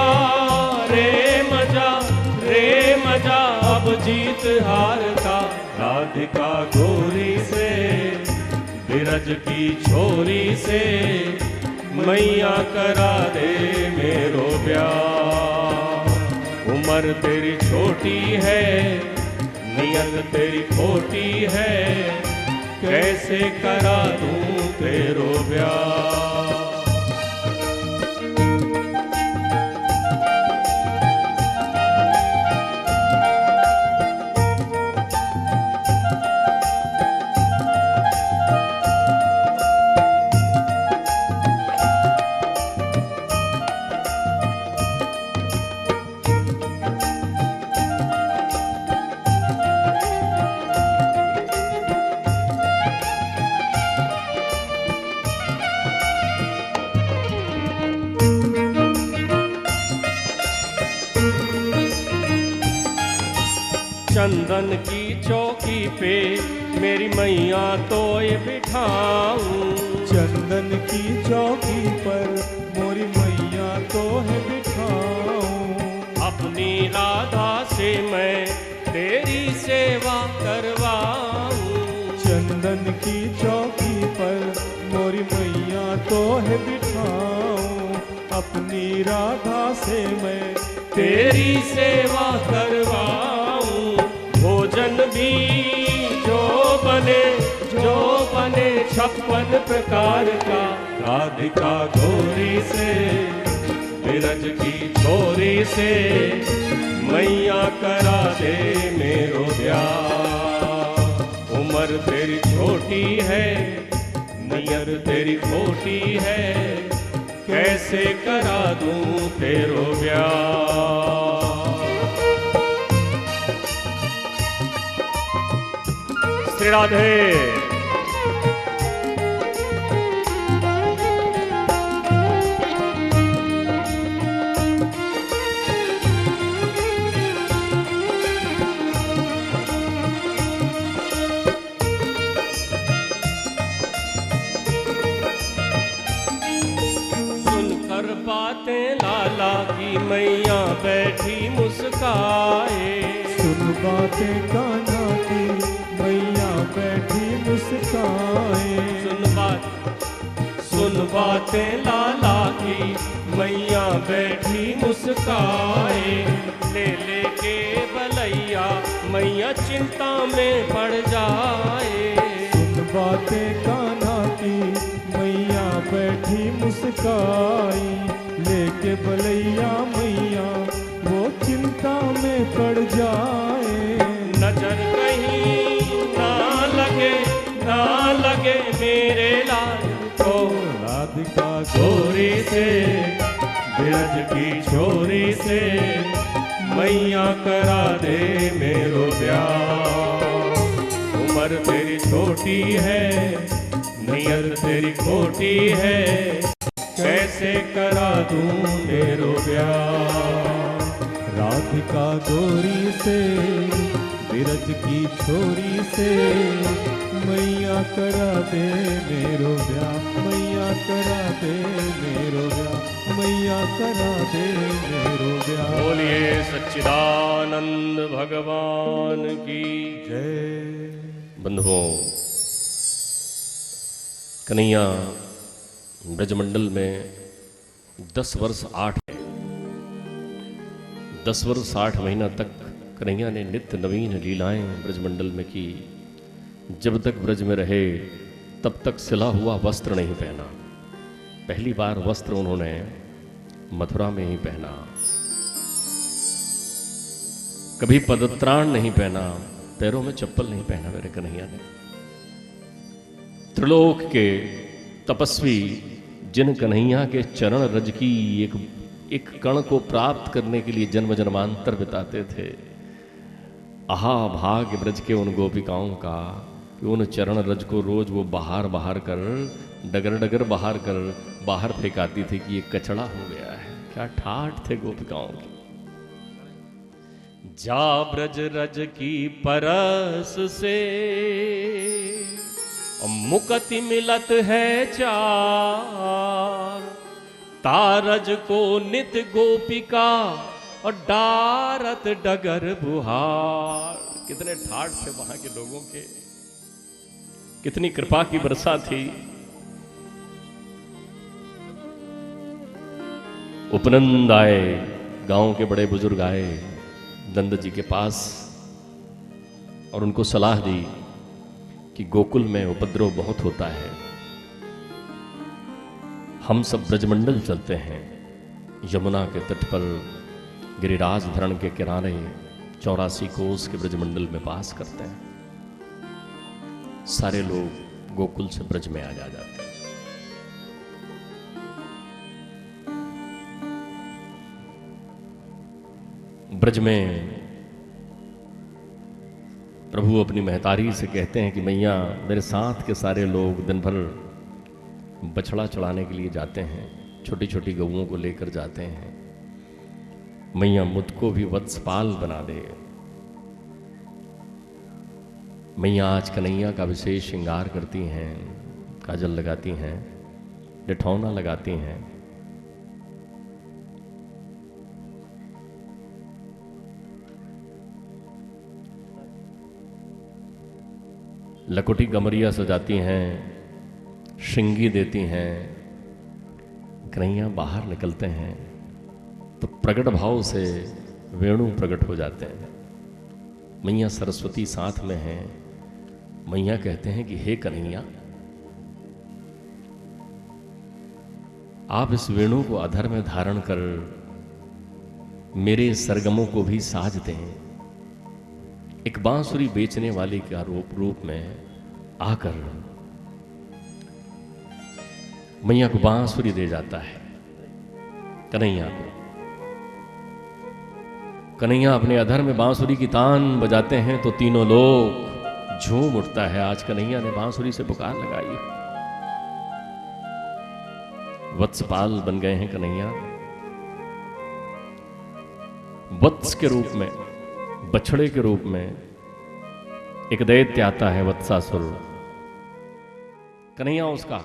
रे मजा रे प्रकार का, राधिका गोरी से बिरज की छोरी से, मैया करा दे मेरो ब्याह। उम्र तेरी छोटी है, नियत तेरी खोटी है, कैसे करा दूं तेरो ब्याह। चंदन की चौकी पे मेरी मैया तो ये बिठाऊं, चंदन की चौकी पर मोरी मैया तो है बिठाऊं। अपनी राधा से मैं तेरी सेवा करवाऊं। चंदन की चौकी पर मोरी मैया तो है बिठाऊं। अपनी राधा से मैं तेरी सेवा करवाऊं। भोजन भी जो बने 56 प्रकार का, राधिका गोरी से बिरज की छोरी से, मैया करा दे मेरो ब्याह। उम्र तेरी छोटी है, नियत तेरी खोटी है, कैसे करा दूं तेरो ब्याह। श्री राधे। सुनकर बातें लाला की मैया बैठी मुस्काए। सुन बातें कान्हा की मैया बैठी मुस्काए। सुन बातें लाला की मैया बैठी मुस्काए। ले के बलैया मैया चिंता में पड़ जाए। सुन बातें कान्हा की मैया बैठी मुस्काई। लेके बलैया मैया वो चिंता में पड़ जाए। नजर कहीं ना लगे मेरे लाल को, राधिका छोरी से बिरज की छोरी से, मैया करा दे मेरो ब्याह। उम्र तेरी छोटी है, नियत तेरी खोटी है, कैसे करा दूं मेरो ब्याह। राधिका गोरी से बिरज की छोरी से, मैया करा दे मेरो ब्याह। मैया करा दे मेरो ब्याह। मैया करा दे मेरो ब्याह। बोलिए सच्चिदानंद भगवान की जय। बंधुओं, कन्हैया ब्रजमंडल में 10 वर्ष 10 वर्ष 8 महीना तक कन्हैया ने नित्य नवीन लीलाएं ब्रजमंडल में की। जब तक ब्रज में रहे तब तक सिला हुआ वस्त्र नहीं पहना। पहली बार वस्त्र उन्होंने मथुरा में ही पहना। कभी पदत्राण नहीं पहना, पैरों में चप्पल नहीं पहना मेरे कन्हैया ने। त्रिलोक के तपस्वी जिन कन्हैया के चरण रज की एक कण को प्राप्त करने के लिए जन्म जन्मांतर बिताते थे, आहा भाग्य ब्रज के उन गोपिकाओं का कि उन चरण रज को रोज वो बाहर कर डगर बाहर फेंकाती थी कि ये कचड़ा हो गया है। क्या ठाठ थे गोपिकाओं की। जा ब्रज रज की परस से मुक्ति मिलत है चार। तारज को नित गोपिका और डारत डगर बुहार। कितने ठाठ थे वहां के लोगों के, कितनी कृपा की वर्षा थी। उपनंद आए, गांव के बड़े बुजुर्ग आए नंद जी के पास और उनको सलाह दी कि गोकुल में उपद्रव बहुत होता है, हम सब ब्रजमंडल चलते हैं, यमुना के तट पर गिरिराज धरण के किनारे 84 कोस के ब्रजमंडल में वास करते हैं। सारे लोग गोकुल से ब्रज में आ जाते हैं। ब्रज में प्रभु अपनी महतारी से कहते हैं कि मैया मेरे साथ के सारे लोग दिन भर बछड़ा चढ़ाने के लिए जाते हैं, छोटी छोटी गऊओं को लेकर जाते हैं, मैया मुझको भी वत्सपाल बना दे। मैया आज कन्हैया का विशेष श्रृंगार करती हैं, काजल लगाती हैं, निठौना लगाती हैं। लकोटी गमरिया सजाती हैं, श्रृंगी देती हैं। कन्हैया बाहर निकलते हैं तो प्रकट भाव से वेणु प्रकट हो जाते हैं। मैया सरस्वती साथ में हैं। मैया कहते हैं कि हे कन्हैया, आप इस वेणु को अधर में धारण कर मेरे सरगमों को भी साज दें। एक बांसुरी बेचने वाले का रूप में आकर मैया को बांसुरी दे जाता है कन्हैया को। कन्हैया अपने अधर में बांसुरी की तान बजाते हैं तो तीनों लोग झूम उठता है। आज कन्हैया ने बांसुरी से पुकार लगाई। वत्सपाल बन गए हैं कन्हैया। वत्स के रूप में, बछड़े के रूप में एक दैत्य आता है वत्सासुर। कन्हैया उसका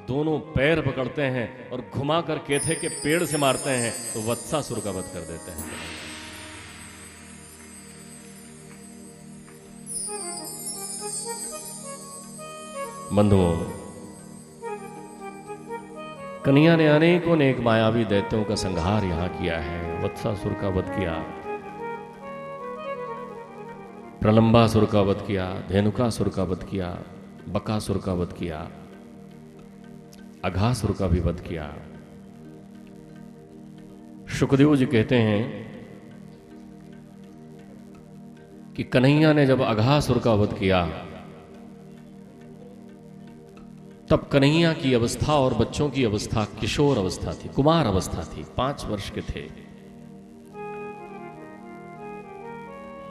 दोनों पैर पकड़ते हैं और घुमाकर केथे के पेड़ से मारते हैं तो वत्सासुर का वध कर देते हैं। बंधुओं, कन्हैया ने अनेकों नेक मायावी दैत्यों का संहार यहां किया है। वत्सासुर का वध किया, प्रलंबासुर का वध किया, धेनुकासुर का वध किया, बकासुर का वध किया, अघासुर का भी वध किया। शुकदेव जी कहते हैं कि कन्हैया ने जब अघासुर का वध किया तब कन्हैया की अवस्था और बच्चों की अवस्था किशोर अवस्था थी, कुमार अवस्था थी, 5 वर्ष के थे।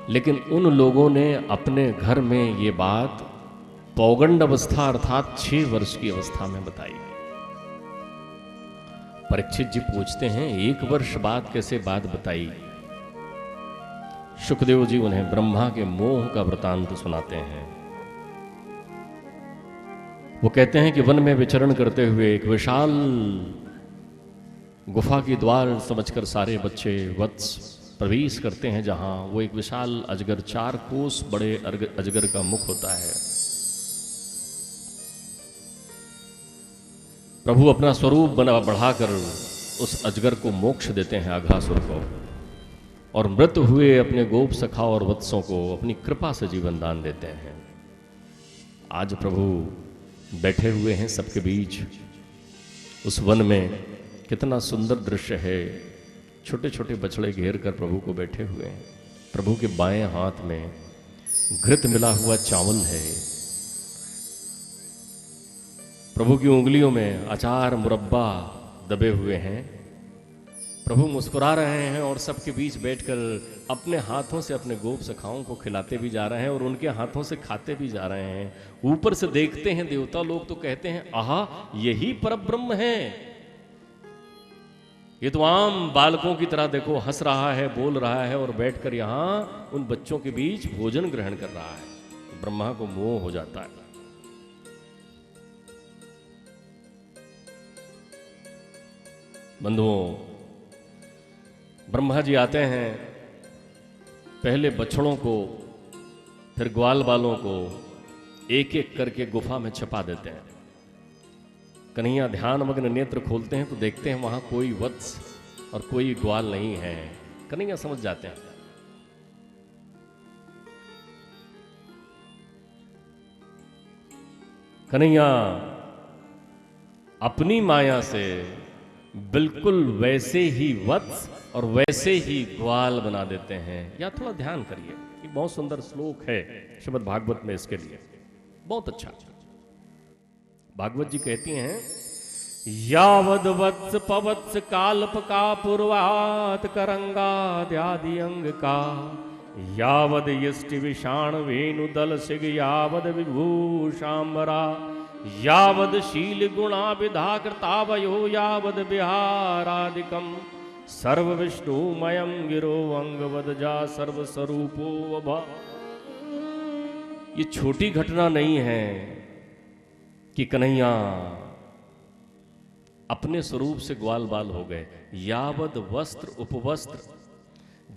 लेकिन उन लोगों ने अपने घर में ये बात पौगंड अवस्था अर्थात 6 वर्ष की अवस्था में बताई। परीक्षित जी पूछते हैं 1 वर्ष बाद कैसे बात बताई? शुकदेव जी उन्हें ब्रह्मा के मोह का वृतांत सुनाते हैं। वो कहते हैं कि वन में विचरण करते हुए एक विशाल गुफा की द्वार समझकर सारे बच्चे वत्स प्रवेश करते हैं, जहां वो एक विशाल अजगर, 4 कोस बड़े अजगर का मुख होता है। प्रभु अपना स्वरूप बढ़ाकर उस अजगर को मोक्ष देते हैं, अघासुर को, और मृत हुए अपने गोप सखा और वत्सों को अपनी कृपा से जीवन दान देते हैं। आज प्रभु बैठे हुए हैं सबके बीच। उस वन में कितना सुंदर दृश्य है। छोटे छोटे बछड़े घेर कर प्रभु को बैठे हुए हैं। प्रभु के बाएं हाथ में घृत मिला हुआ चावल है। प्रभु की उंगलियों में अचार मुरब्बा दबे हुए हैं। प्रभु मुस्कुरा रहे हैं और सबके बीच बैठकर अपने हाथों से अपने गोप सखाओं को खिलाते भी जा रहे हैं और उनके हाथों से खाते भी जा रहे हैं। ऊपर से देखते हैं देवता लोग तो कहते हैं, आहा, यही परब्रह्म है। ये तो आम बालकों की तरह देखो हंस रहा है, बोल रहा है और बैठकर यहां उन बच्चों के बीच भोजन ग्रहण कर रहा है। ब्रह्मा को मोह हो जाता है। बंधुओं, ब्रह्मा जी आते हैं, पहले बछड़ों को फिर ग्वाल बालों को एक एक करके गुफा में छिपा देते हैं। कन्हैया ध्यान मग्न नेत्र खोलते हैं तो देखते हैं वहां कोई वत्स और कोई ग्वाल नहीं है। कन्हैया समझ जाते हैं। कन्हैया अपनी माया से बिल्कुल वैसे ही वत्स और वैसे ही ग्वाल बना देते हैं। या थोड़ा ध्यान करिए, ये बहुत सुंदर श्लोक है श्रीमद् भागवत में इसके लिए, बहुत अच्छा। भागवत जी कहती हैं, यावद वत्स पवत्स काल्प का पूर्वात करंगाद्यादि अंग का, यावद यष्टि विषाण वेणु दल सिग, यावद विभूषाम्बरा, यावद शील गुणा विधा कृतावयो, यावद विहारादिकम सर्व विष्णुमयम गिरो अंगवद जा सर्व स्वरूपो वभा। ये छोटी घटना नहीं है कि कन्हैया अपने स्वरूप से ग्वाल बाल हो गए। यावद वस्त्र उपवस्त्र,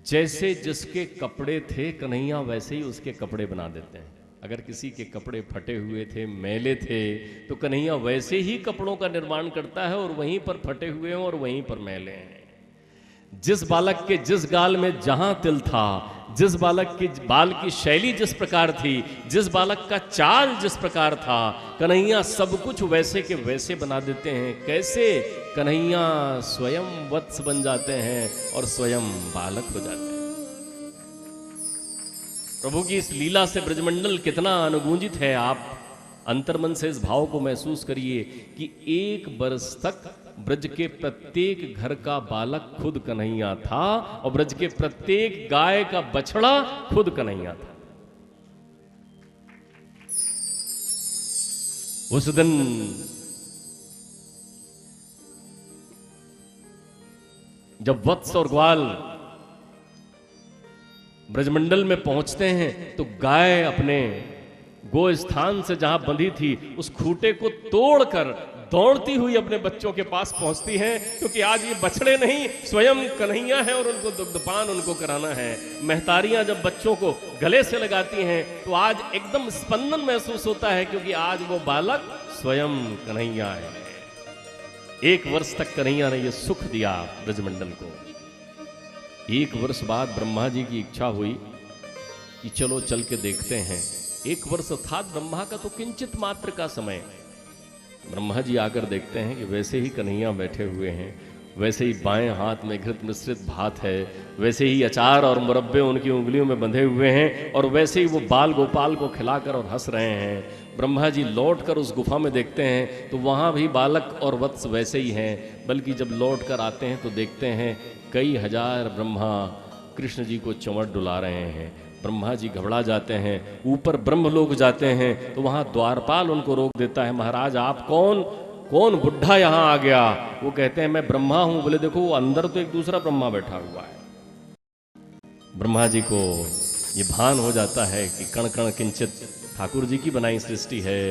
जैसे जिसके कपड़े थे कन्हैया वैसे ही उसके कपड़े बना देते हैं। अगर किसी के कपड़े फटे हुए थे, मैले थे, तो कन्हैया वैसे ही कपड़ों का निर्माण करता है और वहीं पर फटे हुए हैं और वहीं पर मैले हैं। जिस बालक के जिस गाल में जहां तिल था, जिस बालक की बाल की शैली जिस प्रकार थी, जिस बालक का चाल जिस प्रकार था, कन्हैया सब कुछ वैसे के वैसे बना देते हैं। कैसे? कन्हैया स्वयं वत्स बन जाते हैं और स्वयं बालक हो जाते हैं। प्रभु की इस लीला से ब्रजमंडल कितना अनुगूंजित है। आप अंतर्मन से इस भाव को महसूस करिए कि एक बरस तक ब्रज के प्रत्येक घर का बालक खुद कन्हैया था और ब्रज के प्रत्येक गाय का बछड़ा खुद कन्हैया था। उस दिन जब वत्स और ग्वाल ब्रजमंडल में पहुंचते हैं तो गाय अपने गो स्थान से जहां बंधी थी उस खूंटे को तोड़कर दौड़ती हुई अपने बच्चों के पास पहुंचती हैं, क्योंकि आज ये बछड़े नहीं स्वयं कन्हैया है और उनको दुग्धपान उनको कराना है। महतारियां जब बच्चों को गले से लगाती हैं तो आज एकदम स्पंदन महसूस होता है, क्योंकि आज वो बालक स्वयं कन्हैया है। एक वर्ष तक कन्हैया ने ये सुख दिया ब्रजमंडल को। एक वर्ष बाद ब्रह्मा जी की इच्छा हुई कि चलो चल के देखते हैं। एक वर्ष अर्थात ब्रह्मा का तो किंचित मात्र का समय। ब्रह्मा जी आकर देखते हैं कि वैसे ही कन्हैया बैठे हुए हैं, वैसे ही बाएं हाथ में घृत मिश्रित भात है, वैसे ही अचार और मुरब्बे उनकी उंगलियों में बंधे हुए हैं और वैसे ही वो बाल गोपाल को खिलाकर और हंस रहे हैं। ब्रह्मा जी लौटकर उस गुफा में देखते हैं तो वहाँ भी बालक और वत्स वैसे ही हैं, बल्कि जब लौट कर आते हैं तो देखते हैं कई हजार ब्रह्मा कृष्ण जी को चंवर डुला रहे हैं। ब्रह्मा जी घबरा जाते हैं, ऊपर ब्रह्मलोक जाते हैं तो वहाँ द्वारपाल उनको रोक देता है, महाराज आप कौन बुढ़ा यहाँ आ गया? वो कहते हैं मैं ब्रह्मा हूँ। बोले देखो वो अंदर तो एक दूसरा ब्रह्मा बैठा हुआ है। ब्रह्मा जी को ये भान हो जाता है कि कण कण किंचित ठाकुर जी की बनाई सृष्टि है।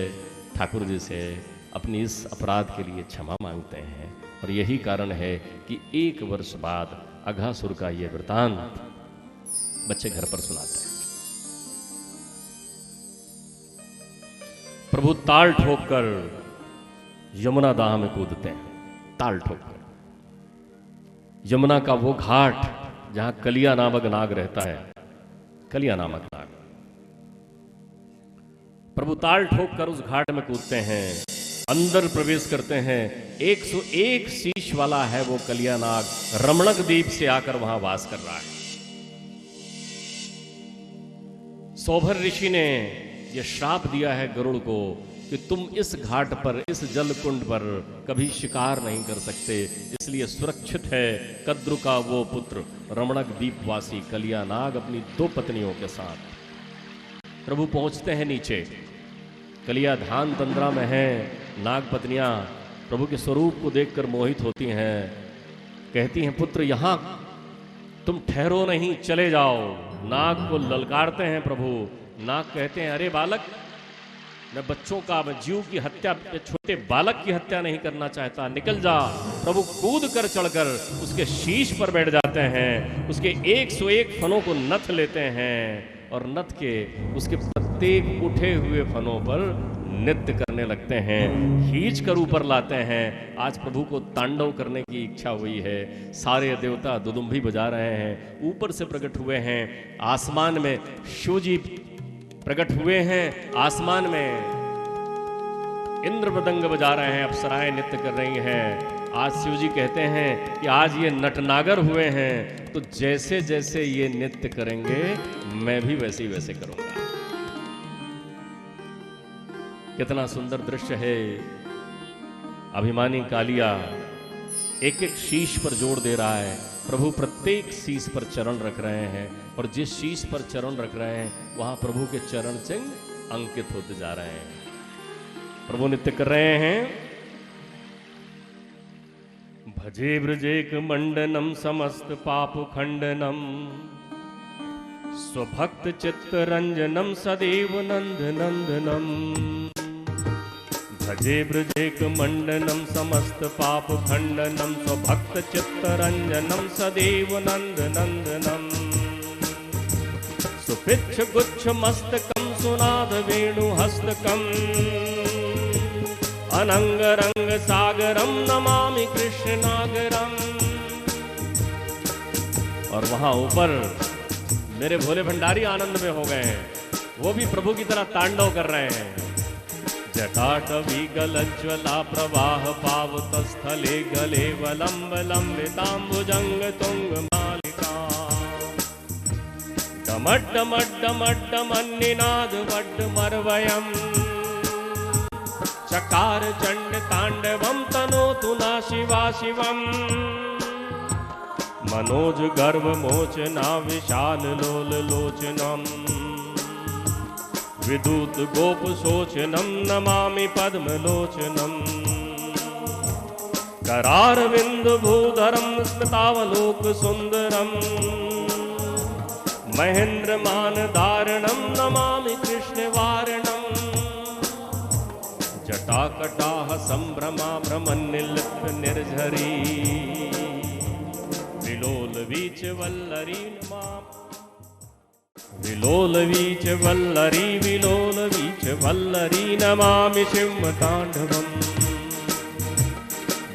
ठाकुर जी से अपनी इस अपराध के लिए क्षमा मांगते हैं और यही कारण है कि एक वर्ष बाद अघासुर का ये वृतांत बच्चे घर पर सुनाते हैं। प्रभु ताल ठोककर यमुना दाह में कूदते हैं। ताल ठोककर यमुना का वो घाट जहां कलिया नामक नाग रहता है, कलिया नामक नाग, प्रभु ताल ठोककर उस घाट में कूदते हैं, अंदर प्रवेश करते हैं। 101 शीश वाला है वो कलिया नाग, रमणक द्वीप से आकर वहां वास कर रहा है। सौभर ऋषि ने यह श्राप दिया है गरुड़ को कि तुम इस घाट पर, इस जल कुंड पर कभी शिकार नहीं कर सकते, इसलिए सुरक्षित है कद्रु का वो पुत्र रमणक द्वीपवासी कलिया नाग अपनी 2 पत्नियों के साथ। प्रभु पहुंचते हैं नीचे, कलिया धान तंद्रा में है। नाग पत्नियां प्रभु के स्वरूप को देखकर मोहित होती हैं, कहती हैं पुत्र यहाँ तुम ठहरो नहीं, चले जाओ। नाग को ललकारते हैं प्रभु। नाग कहते हैं अरे बालक, मैं बच्चों का, मैं जीव की हत्या, छोटे बालक की हत्या नहीं करना चाहता, निकल जा। प्रभु कूद कर चढ़कर उसके शीश पर बैठ जाते हैं, उसके 101 फनों को नथ लेते हैं और नथ के उसके प्रत्येक उठे हुए फनों पर नृत्य करने लगते हैं, खींच कर ऊपर लाते हैं। आज प्रभु को तांडव करने की इच्छा हुई है। सारे देवता दुदुम्भी बजा रहे हैं, ऊपर से प्रकट हुए हैं। आसमान में शिव जी प्रकट हुए हैं, आसमान में इंद्र मृदंग बजा रहे हैं, अप्सराएं नृत्य कर रही हैं। आज शिव जी कहते हैं कि आज ये नटनागर हुए हैं, तो जैसे जैसे ये नृत्य करेंगे मैं भी वैसे ही वैसे करूंगा। कितना सुंदर दृश्य है। अभिमानी कालिया एक एक शीश पर जोर दे रहा है। प्रभु प्रत्येक शीश पर चरण रख रहे हैं, और जिस शीश पर चरण रख रहे हैं वहां प्रभु के चरण चिन्ह अंकित होते जा रहे हैं। प्रभु नृत्य कर रहे हैं। भजे ब्रजेक मंडनम समस्त पाप खंडनम स्वभक्त चित्त रंजनम सदैव नंद नंदनम। भजे ब्रजेक मंडनम समस्त पाप खंडनम स्वभक्त चित्त रंजनम सदैव नंद नंदनम। सुपिच्छ गुच्छ मस्तकम सुनाद वेणु हस्तकम अनंग रंग सागरम नमामि कृष्ण नागरम। और वहां ऊपर मेरे भोले भंडारी आनंद में हो गए हैं, वो भी प्रभु की तरह तांडव कर रहे हैं। जटाटवी गलज्ज्वला प्रवाह पावत स्थले गले वलंब लंबितांबुजंग तुंग मालिका। डमड्डमड्डमड्डमन्निनाद वड्डमर्वयम् चकार चंड तांडवम तनोतु ना शिवा शिवम। मनोज गर्भ मोचना विशाल लोल लोचनम विदूत गोप शोचनम नमामि पद्मलोचनम। करार बिंदु भूधरम स्मृतावलोक सुंदरम महेंद्र मान धारणम नमामि कृष्ण वारणम। जटाकटाह संभ्रमा भ्रमन्निलिप्त निर्झरी विलोल वीच वल्लरी विलोल वीच वल्लरी विलोल वीच वल्लरी नमामि शिवतांडवम्।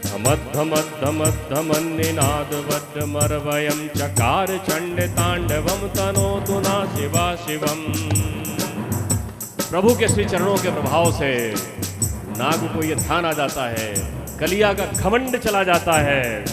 धमद्धमद्धमद्धमन्निनाद वड्डमर्वयं चकार चंड तांडवम तनोतु ना शिवा शिवम्। प्रभु के श्री चरणों के प्रभाव से नाग को ये ध्यान आ जाता है, कलिया का घमंड चला जाता है,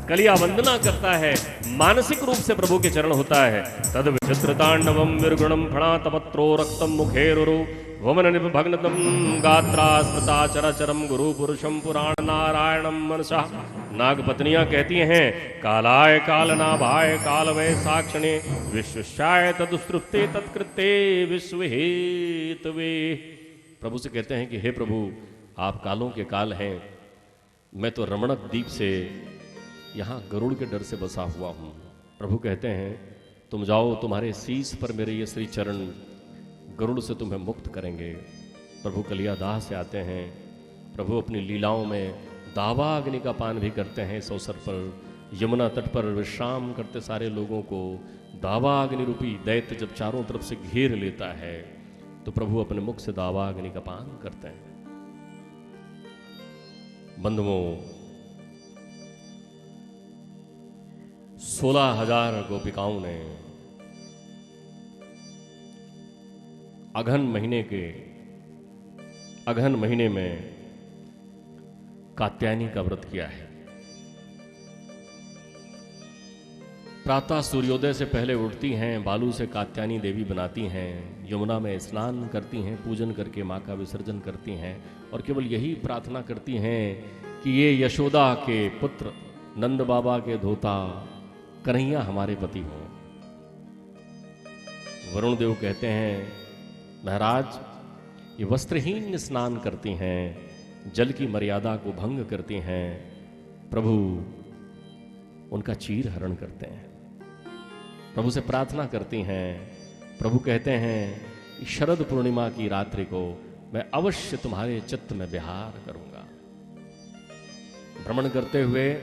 कलिया वंदना करता है, मानसिक रूप से प्रभु के चरण होता है। तद विचित्र तांडवम विर्गुणम फणातपत्रो रक्तम मुखेरुरु भुवन निभग्नतम गात्रा स्मृता चराचरम गुरु पुरुषम पुराण नारायणम मनसा। नाग पत्नियां कहती हैं कालाय कालनाभाय कालवय साक्षिणे विश्वशाय तदुस्तृप्ते तत्कृते विश्वहेतवे। प्रभु से कहते हैं कि हे प्रभु, आप कालों के काल हैं, मैं तो रमणक द्वीप से यहाँ गरुड़ के डर से बसा हुआ हूँ। प्रभु कहते हैं तुम जाओ, तुम्हारे शीश पर मेरे ये श्री चरण गरुड़ से तुम्हें मुक्त करेंगे। प्रभु कलियादाह से आते हैं। प्रभु अपनी लीलाओं में दावा अग्नि का पान भी करते हैं। इस अवसर पर यमुना तट पर विश्राम करते सारे लोगों को दावा अग्नि रूपी दैत्य जब चारों तरफ से घेर लेता है तो प्रभु अपने मुख से दावा अग्नि का पान करते हैं। बंधुओं, 16,000 गोपिकाओं ने अघन महीने में कात्यायनी का व्रत किया है। प्रातः सूर्योदय से पहले उठती हैं, बालू से कात्यायनी देवी बनाती हैं, यमुना में स्नान करती हैं, पूजन करके माँ का विसर्जन करती हैं और केवल यही प्रार्थना करती हैं कि ये यशोदा के पुत्र नंद बाबा के धोता कन्हैया हमारे पति हो। वरुण देव कहते हैं महाराज, ये वस्त्रहीन स्नान करती हैं, जल की मर्यादा को भंग करती हैं, प्रभु उनका चीर हरण करते हैं, प्रभु से प्रार्थना करती हैं। प्रभु कहते हैं शरद पूर्णिमा की रात्रि को मैं अवश्य तुम्हारे चित्त में विहार करूंगा। भ्रमण करते हुए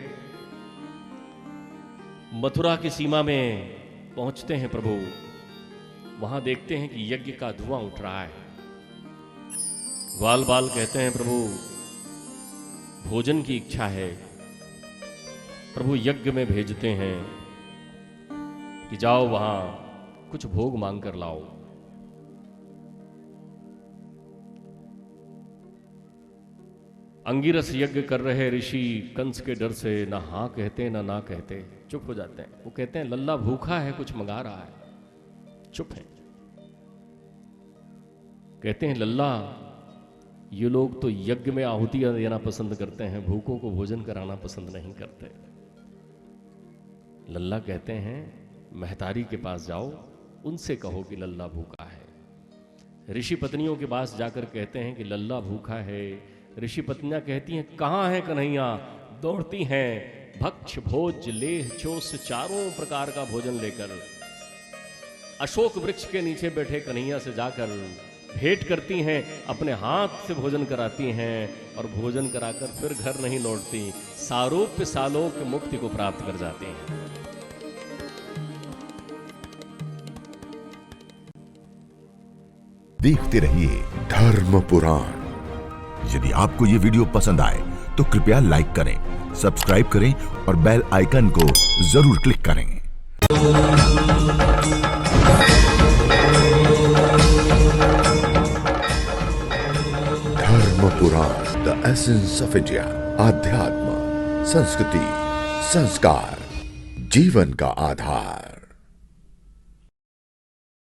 मथुरा की सीमा में पहुंचते हैं प्रभु। वहां देखते हैं कि यज्ञ का धुआं उठ रहा है। ग्वाल बाल कहते हैं प्रभु भोजन की इच्छा है। प्रभु यज्ञ में भेजते हैं कि जाओ वहां कुछ भोग मांग कर लाओ। अंगिरस यज्ञ कर रहे ऋषि कंस के डर से ना हाँ कहते ना कहते, चुप हो जाते हैं। वो कहते हैं लल्ला भूखा है, कुछ मंगा रहा है, चुप है। कहते हैं लल्ला ये लोग तो यज्ञ में आहुतियां देना पसंद करते हैं, भूखों को भोजन कराना पसंद नहीं करते। लल्ला कहते हैं महतारी के पास जाओ, उनसे कहो कि लल्ला भूखा है। ऋषि पत्नियों के पास जाकर कहते हैं कि लल्ला भूखा है। ऋषि पत्नियां कहती हैं कहाँ है कन्हैया? दौड़ती हैं भक्ष भोज लेह चोस चारों प्रकार का भोजन लेकर अशोक वृक्ष के नीचे बैठे कन्हैया से जाकर भेंट करती हैं, अपने हाथ से भोजन कराती हैं और भोजन कराकर फिर घर नहीं लौटती, सारूप्य सालोक मुक्ति को प्राप्त कर जाती हैं। देखते रहिए धर्म पुराण। यदि आपको ये वीडियो पसंद आए तो कृपया लाइक करें, सब्सक्राइब करें और बेल आइकन को जरूर क्लिक करें। धर्म पुराण, द एसेंस ऑफ इंडिया। आध्यात्म, संस्कृति, संस्कार, जीवन का आधार।